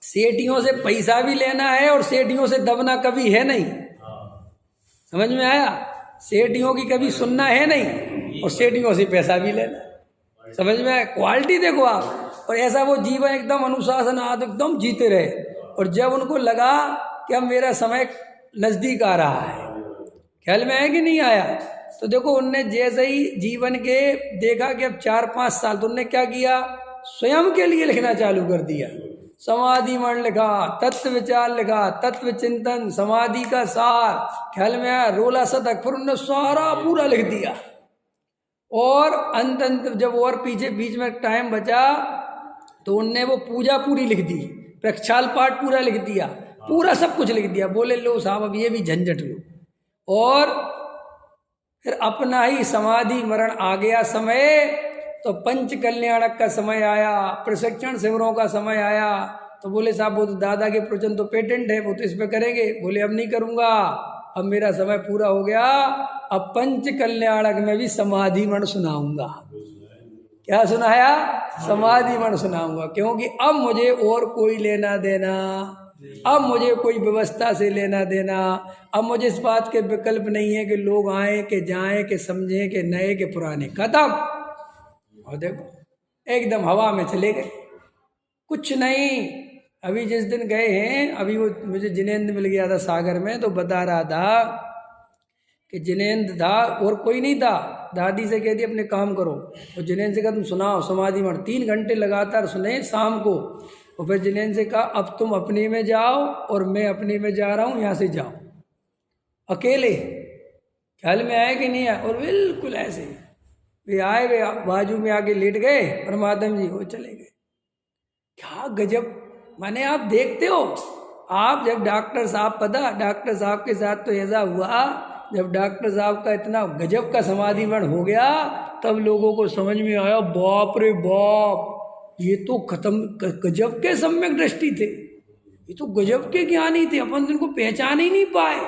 सेठियों से पैसा भी लेना है और सेठियों से दबना कभी है नहीं, समझ में आया। सेठियों की कभी सुनना है नहीं और सेठियों से पैसा भी लेना। समझ में आया? क्वालिटी देखो आप। और ऐसा वो जीवन एकदम अनुशासन आदि एकदम जीते रहे। और जब उनको लगा कि अब मेरा समय नज़दीक आ रहा है, ख्याल में आया कि नहीं आया, तो देखो उनने जैसे ही जीवन के देखा कि अब 4-5 साल, तो उनने क्या किया, स्वयं के लिए लिखना चालू कर दिया। समाधि मण लिखा, तत्व विचार लिखा, तत्व चिंतन, समाधि का सार, ख्याल में आया, रोला शतक, फिर उनने सारा पूरा लिख दिया। और अंत जब और पीछे बीच में टाइम बचा तो उनने वो पूजा पूरी लिख दी, प्रक्षाल पाठ पूरा लिख दिया, पूरा सब कुछ लिख दिया। बोले लो साहब अब ये भी झंझट लो। और फिर अपना ही समाधि मरण आ गया समय, तो पंच कल्याणक का समय आया, प्रशिक्षण शिविरों का समय आया। तो बोले साहब वो तो दादा के प्रवचन तो पेटेंट है, वो तो इस पे करेंगे। बोले अब नहीं करूँगा, अब मेरा समय पूरा हो गया, अब पंच कल्याणक में भी समाधि मण सुनाऊंगा। क्या सुनाया? समाधि मण सुनाऊंगा, क्योंकि अब मुझे और कोई लेना देना, अब मुझे कोई व्यवस्था से लेना देना, अब मुझे इस बात के विकल्प नहीं है कि लोग आए के जाएं के समझें के नए के पुराने, खत्म। और देखो एकदम हवा में चले गए, कुछ नहीं। अभी जिस दिन गए हैं, अभी वो मुझे जिनेंद्र मिल गया था सागर में, तो बता रहा था कि जिनेंद्र था और कोई नहीं था। दादी से कह दी अपने काम करो, और जिनेंद्र से कहा तुम सुनाओ समाधि मठ। 3 घंटे लगातार सुने शाम को। और फिर जिनेंद्र से कहा अब तुम अपने में जाओ और मैं अपने में जा रहा हूँ, यहाँ से जाओ अकेले। ख्याल में आया कि नहीं आया? और बिल्कुल ऐसे वे आए, वे बाजू में आके लेट गए परमात्म जी, वो चले गए। क्या गजब, माने आप देखते हो, आप जब डॉक्टर साहब, पता डॉक्टर साहब के साथ तो ऐसा हुआ, जब डॉक्टर साहब का इतना गजब का समाधि मरण हो गया, तब लोगों को समझ में आया बाप रे बाप, ये तो खत्म, गजब के सम्यक दृष्टि थे, ये तो गजब के ज्ञानी थे, अपन तो इनको पहचान ही नहीं पाए।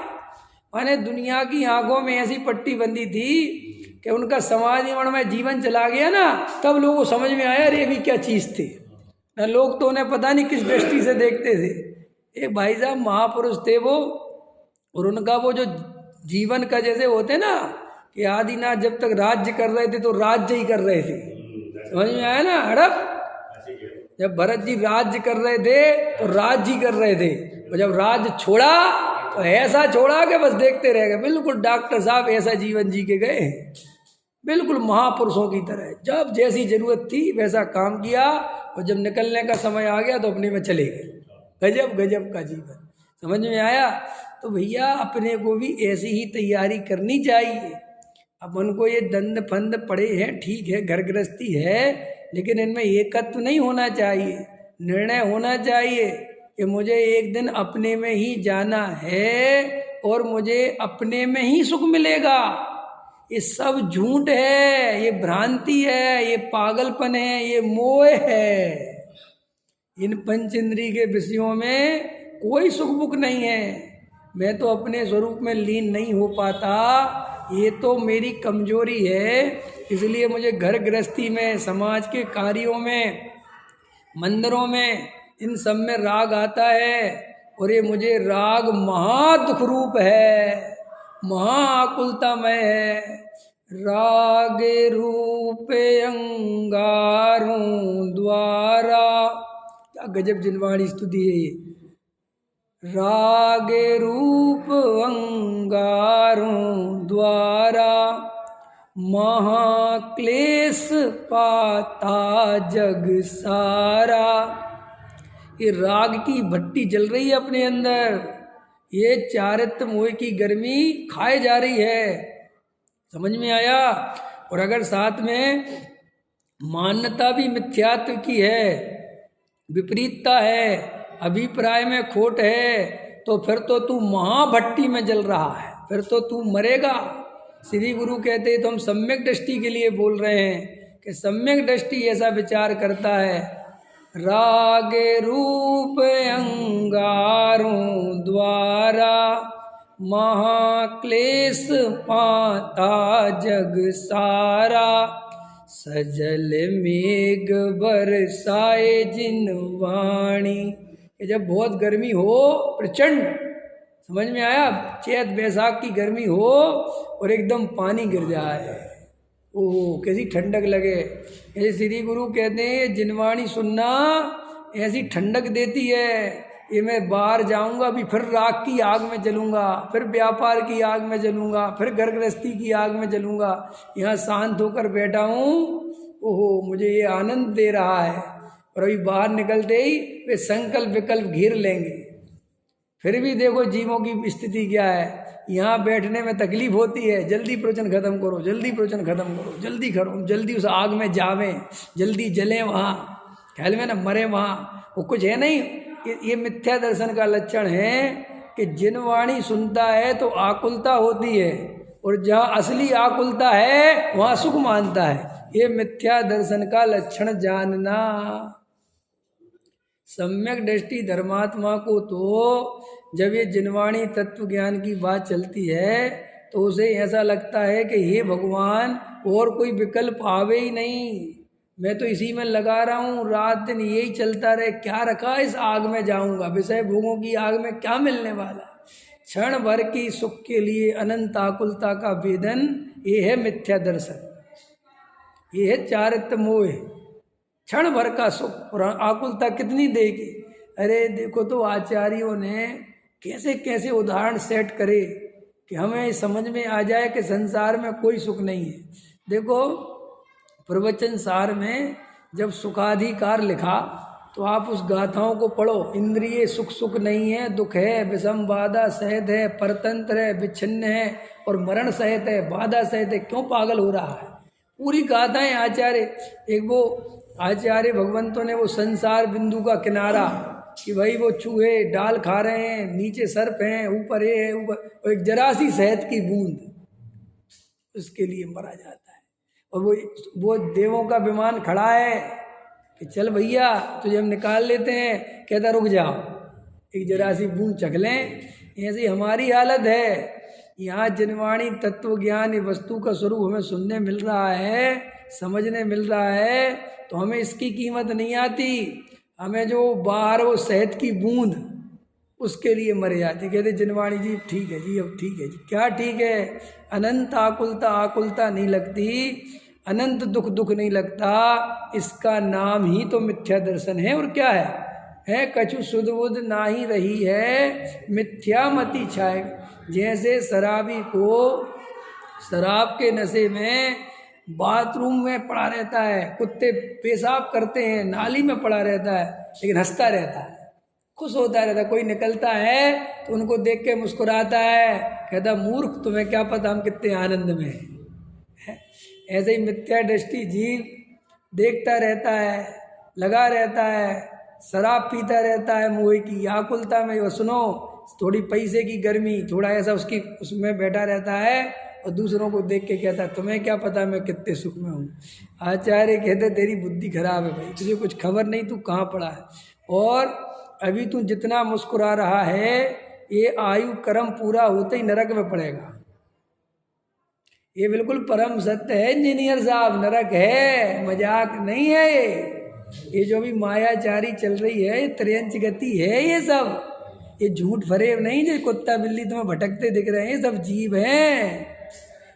माने दुनिया की आंखों में ऐसी पट्टी बंदी थी कि उनका समाधि मरण में जीवन चला गया ना, तब लोगों को समझ में आया अरे भी क्या चीज़ थे ना। लोग तो उन्हें पता नहीं किस दृष्टि से देखते थे। एक भाई साहब महापुरुष थे वो, और उनका वो जो जीवन का जैसे होते ना कि आदिनाथ जब तक राज्य कर रहे थे तो राज्य ही कर रहे थे, समझ में आया ना। हड़प, जब भरत जी राज्य कर रहे थे तो राज्य ही कर रहे थे, और जब राज्य छोड़ा तो ऐसा छोड़ा कि बस देखते रह गए। बिल्कुल डॉक्टर साहब ऐसा जीवन जी के गए, बिल्कुल महापुरुषों की तरह, जब जैसी जरूरत थी वैसा काम किया, और जब निकलने का समय आ गया तो अपने में चले गए। गजब गजब का जीवन, समझ में आया। तो भैया अपने को भी ऐसी ही तैयारी करनी चाहिए। अपन को ये दंड फंद पड़े हैं, ठीक है, घर गृहस्थी है, लेकिन इनमें एकत्व नहीं होना चाहिए। निर्णय होना चाहिए कि मुझे एक दिन अपने में ही जाना है और मुझे अपने में ही सुख मिलेगा। ये सब झूठ है, ये भ्रांति है, ये पागलपन है, ये मोह है। इन पंच इंद्रिय के विषयों में कोई सुख बुक नहीं है। मैं तो अपने स्वरूप में लीन नहीं हो पाता, ये तो मेरी कमजोरी है। इसलिए मुझे घर गृहस्थी में, समाज के कार्यों में, मंदिरों में, इन सब में राग आता है, और ये मुझे राग महा दुख रूप है, महा आकुलतामय है। राग रूप अंगारों द्वारा, क्या गजब जिनवाणी स्तुति है ये। राग रूप अंगारों द्वारा महाक्लेश पाता जग सारा। ये राग की भट्टी जल रही है अपने अंदर, ये चारित्र मोह की गर्मी खाए जा रही है, समझ में आया। और अगर साथ में मान्यता भी मिथ्यात्व की है, विपरीतता है, अभिप्राय में खोट है, तो फिर तो तू महाभट्टी में जल रहा है, फिर तो तू मरेगा। श्री गुरु कहते हैं तो हम सम्यक दृष्टि के लिए बोल रहे हैं कि सम्यक दृष्टि ऐसा विचार करता है। राग रूप अंगारों द्वारा महाक्लेश पाता जग सारा। सजल मेघ बरसाए जिन वाणी, कि जब बहुत गर्मी हो प्रचंड, समझ में आया? चैत बैसाख की गर्मी हो और एकदम पानी गिर जाए, ओह कैसी ठंडक लगे। ऐसे श्री गुरु कहते हैं जिनवाणी सुनना ऐसी ठंडक देती है। ये मैं बाहर जाऊंगा अभी फिर राख की आग में जलूंगा, फिर व्यापार की आग में जलूंगा, फिर घर गृहस्थी की आग में जलूंगा। यहाँ शांत होकर बैठा हूँ, ओहो मुझे ये आनंद दे रहा है। और अभी बाहर निकलते ही वे संकल्प विकल्प घेर लेंगे। फिर भी देखो जीवों की स्थिति क्या है। यहाँ बैठने में तकलीफ होती है, जल्दी प्रवचन खत्म करो, जल्दी प्रवचन खत्म करो, जल्दी करो, जल्दी उस आग में जावें, जल्दी जलें वहाँ, ख्याल में ना मरे वहाँ। वो कुछ है नहीं। ये मिथ्या दर्शन का लक्षण है कि जिनवाणी सुनता है तो आकुलता होती है, और जहाँ असली आकुलता है वहाँ सुख मानता है। ये मिथ्या दर्शन का लक्षण जानना। सम्यक दृष्टि धर्मात्मा को तो जब ये जिनवाणी तत्व ज्ञान की बात चलती है तो उसे ऐसा लगता है कि हे भगवान और कोई विकल्प आवे ही नहीं, मैं तो इसी में लगा रहा हूँ, रात दिन यही चलता रहे, क्या रखा इस आग में जाऊंगा, विषय भोगों की आग में क्या मिलने वाला। क्षण भर की सुख के लिए अनंत आकुलता का वेदन, ये है मिथ्या दर्शन, ये है चारित्र मोह। क्षण भर का सुख और आकुलता कितनी देगी। अरे देखो तो आचार्यों ने कैसे कैसे उदाहरण सेट करे कि हमें समझ में आ जाए कि संसार में कोई सुख नहीं है। देखो प्रवचन सार में जब सुखाधिकार लिखा तो आप उस गाथाओं को पढ़ो। इंद्रिय सुख सुख नहीं है, दुख है, विषम बाधा सहित है, परतंत्र है, विच्छिन्न है और मरण सहित है, बाधा सहित है। क्यों पागल हो रहा है? पूरी गाथाएं आचार्य, एक वो आचार्य भगवंतों ने वो संसार बिंदु का किनारा कि भाई वो चूहे डाल खा रहे हैं, नीचे सर्प हैं, ऊपर ये है, ऊपर, और एक जरा सी शहद की बूंद उसके लिए मरा जाता है। और वो देवों का विमान खड़ा है कि चल भैया तुझे हम निकाल लेते हैं, कहता रुक जाओ एक जरा सी बूंद चख लें। ऐसी हमारी हालत है। यहाँ जिनवाणी तत्व ज्ञान वस्तु का स्वरूप हमें सुनने मिल रहा है, समझने मिल रहा है, तो हमें इसकी कीमत नहीं आती। हमें जो बाहर वो शहद की बूंद उसके लिए मर जाती। कहते जिनवाणी जी ठीक है जी, अब ठीक है जी। क्या ठीक है? अनंत आकुलता आकुलता नहीं लगती, अनंत दुख दुख नहीं लगता। इसका नाम ही तो मिथ्या दर्शन है। और क्या है कछु सुध बुध ना ही रही है, मिथ्या मति छाए। जैसे शराबी को शराब के नशे में बाथरूम में पड़ा रहता है, कुत्ते पेशाब करते हैं नाली में पड़ा रहता है, लेकिन हंसता रहता है, खुश होता रहता है। कोई निकलता है तो उनको देख के मुस्कुराता है, कहता मूर्ख तुम्हें क्या पता हम कितने आनंद में हैं। ऐसे ही मिथ्या दृष्टि जीव देखता रहता है, लगा रहता है, शराब पीता रहता है मोह की आकुलता में। सुनो थोड़ी पैसे की गर्मी, थोड़ा ऐसा उसमें बैठा रहता है और दूसरों को देख के कहता तुम्हें क्या पता मैं कितने सुख में हूँ। आचार्य कहते तेरी बुद्धि खराब है भाई, तुझे कुछ खबर नहीं, तू कहाँ पड़ा है। और अभी तू जितना मुस्कुरा रहा है ये आयु कर्म पूरा होते ही नरक में पड़ेगा। ये बिल्कुल परम सत्य है इंजीनियर साहब, नरक है, मजाक नहीं है। ये जो भी मायाचारी चल रही है, त्रियंच गति है, ये सब ये झूठ फरेब नहीं। जो कुत्ता बिल्ली तुम्हें भटकते दिख रहे हैं ये सब जीव हैं,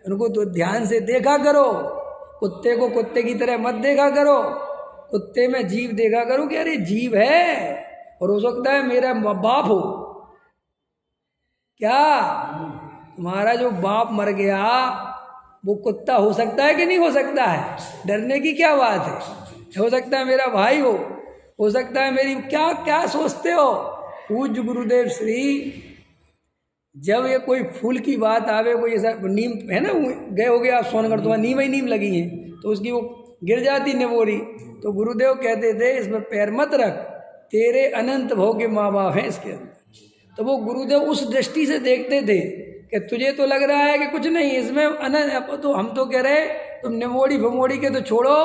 उनको तो ध्यान से देखा करो। कुत्ते को कुत्ते की तरह मत देखा करो, कुत्ते में जीव देखा करो कि अरे जीव है और हो सकता है मेरा बाप हो। क्या तुम्हारा जो बाप मर गया वो कुत्ता हो सकता है कि नहीं हो सकता है? डरने की क्या बात है? हो सकता है मेरा भाई हो सकता है मेरी, क्या क्या सोचते हो? पूज्य गुरुदेव श्री जब ये कोई फूल की बात आवे, कोई ऐसा नीम है ना, गए हो गए आप सोनगढ़, तो नीम ही नीम लगी है तो उसकी वो गिर जाती निबोरी, तो गुरुदेव कहते थे इसमें पैर मत रख, तेरे अनंत भोग के माँ बाप हैं इसके अंदर। तो वो गुरुदेव उस दृष्टि से देखते थे कि तुझे तो लग रहा है कि कुछ नहीं इसमें अनंत, तो हम तो कह रहे तुम निमोड़ी भमोड़ी के तो छोड़ो,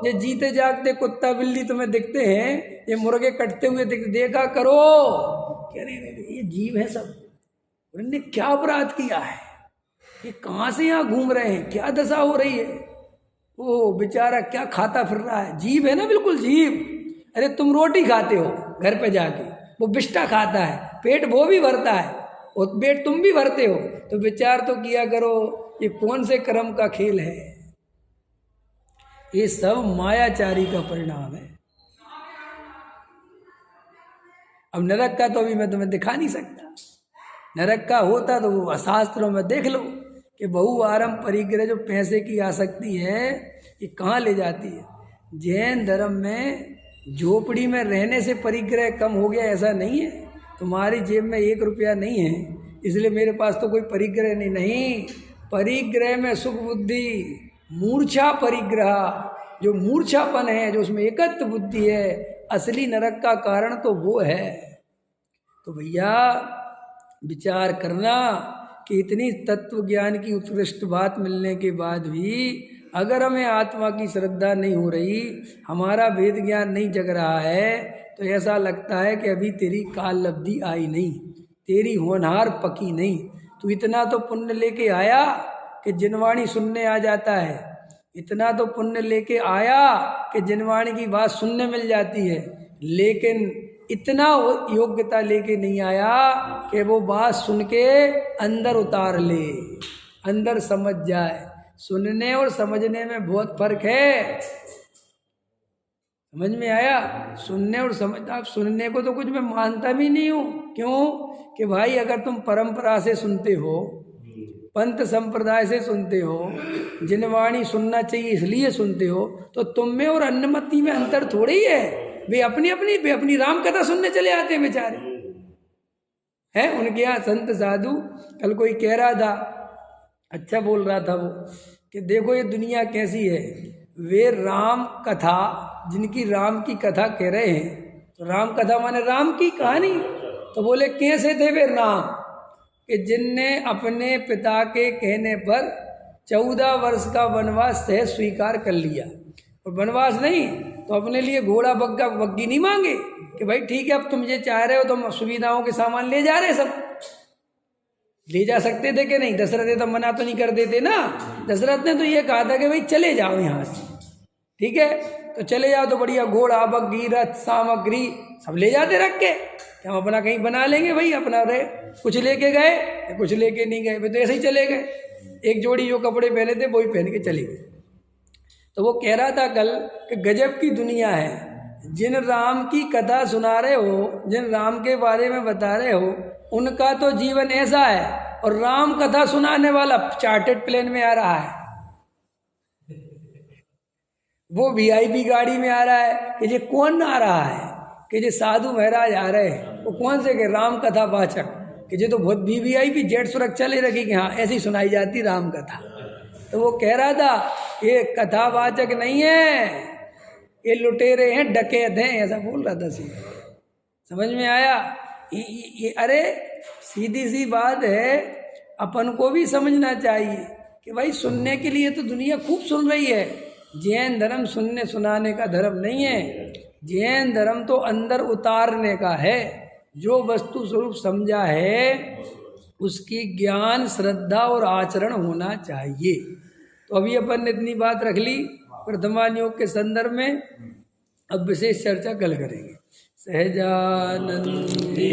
ये जीते जागते कुत्ता बिल्ली तुम्हें दिखते हैं, ये मुर्गे कटते हुए देखा करो। कह रहे ये जीव है सब, उन्होंने क्या अपराध किया है, ये कहाँ से यहाँ घूम रहे हैं, क्या दशा हो रही है, वो बेचारा क्या खाता फिर रहा है। जीव है ना, बिल्कुल जीव। अरे तुम रोटी खाते हो घर पे जाके, वो बिष्टा खाता है, पेट वो भी भरता है, और पेट तुम भी भरते हो, तो विचार तो किया करो ये कौन से कर्म का खेल है। ये सब मायाचारी का परिणाम है। अब नरक का तो अभी मैं तुम्हें दिखा नहीं सकता, नरक का होता तो वो शास्त्रों में देख लो कि बहुआरंभ परिग्रह जो पैसे की आसक्ति है ये कहाँ ले जाती है। जैन धर्म में झोपड़ी में रहने से परिग्रह कम हो गया ऐसा नहीं है। तुम्हारी जेब में 1 रुपया नहीं है इसलिए मेरे पास तो कोई परिग्रह नहीं। परिग्रह में सुख बुद्धि, मूर्छा परिग्रह, जो मूर्छापन है, जो उसमें एकत्व बुद्धि है, असली नरक का कारण तो वो है। तो भैया विचार करना कि इतनी तत्व ज्ञान की उत्कृष्ट बात मिलने के बाद भी अगर हमें आत्मा की श्रद्धा नहीं हो रही, हमारा वेद ज्ञान नहीं जग रहा है, तो ऐसा लगता है कि अभी तेरी काल लब्धि आई नहीं, तेरी होनहार पकी नहीं। तू इतना तो पुण्य लेके आया कि जिनवाणी सुनने आ जाता है, इतना तो पुण्य लेके आया कि जिनवाणी की बात सुनने मिल जाती है, लेकिन इतना योग्यता लेके नहीं आया कि वो बात सुन के अंदर उतार ले, अंदर समझ जाए। सुनने और समझने में बहुत फर्क है, समझ में आया? सुनने और समझ, आप सुनने को तो कुछ मैं मानता भी नहीं हूँ। क्यों कि भाई अगर तुम परंपरा से सुनते हो, पंथ संप्रदाय से सुनते हो, जिनवाणी सुनना चाहिए इसलिए सुनते हो, तो तुम में और अन्नमति में अंतर थोड़ी ही है। वे अपनी राम कथा सुनने चले आते हैं बेचारे, हैं उनके यहाँ संत साधु। कल कोई कह रहा था, अच्छा बोल रहा था वो, कि देखो ये दुनिया कैसी है। वे राम कथा, जिनकी राम की कथा कह रहे हैं, तो राम कथा माने राम की कहानी, तो बोले कैसे थे वे राम, कि जिनने अपने पिता के कहने पर 14 वर्ष का वनवास सहज स्वीकार कर लिया। और वनवास नहीं तो अपने लिए घोड़ा बग्गी नहीं मांगे कि भाई ठीक है अब तुम ये चाह रहे हो तो सुविधाओं के सामान ले जा रहे, सब ले जा सकते थे कि नहीं? दशरथ तो मना तो नहीं कर देते ना। दशरथ ने तो ये कहा था कि भाई चले जाओ यहाँ से, ठीक है तो चले जाओ, तो बढ़िया घोड़ा बग्गी रथ सामग्री सब ले जाते रख के, हम अपना कहीं बना लेंगे भाई अपना रहे। कुछ लेके गए, कुछ लेके नहीं गए, तो ऐसे ही चले गए। एक जोड़ी जो कपड़े पहने थे वही पहन के चले गए। तो वो कह रहा था कल कि गजब की दुनिया है, जिन राम की कथा सुना रहे हो, जिन राम के बारे में बता रहे हो, उनका तो जीवन ऐसा है, और राम कथा सुनाने वाला चार्टर्ड प्लेन में आ रहा है, वो VIP गाड़ी में आ रहा है। कि ये कौन आ रहा है? कि ये साधु महाराज आ रहे हैं, वो कौन से के राम कथा वाचक, कि ये तो बहुत VIP जेट सुरक्षा ले रखी कि हाँ ऐसी सुनाई जाती राम कथा। तो वो कह रहा था ये कथावाचक नहीं है, ये लुटेरे हैं, डकैत हैं, ऐसा बोल रहा था। सीधा समझ में आया? ये अरे सीधी सी बात है, अपन को भी समझना चाहिए कि भाई सुनने के लिए तो दुनिया खूब सुन रही है। जैन धर्म सुनने सुनाने का धर्म नहीं है, जैन धर्म तो अंदर उतारने का है। जो वस्तु स्वरूप समझा है उसकी ज्ञान, श्रद्धा और आचरण होना चाहिए। तो अभी अपन ने इतनी बात रख ली वर्तमान योग के संदर्भ में, अब विशेष चर्चा कल करेंगे। सहजानंदी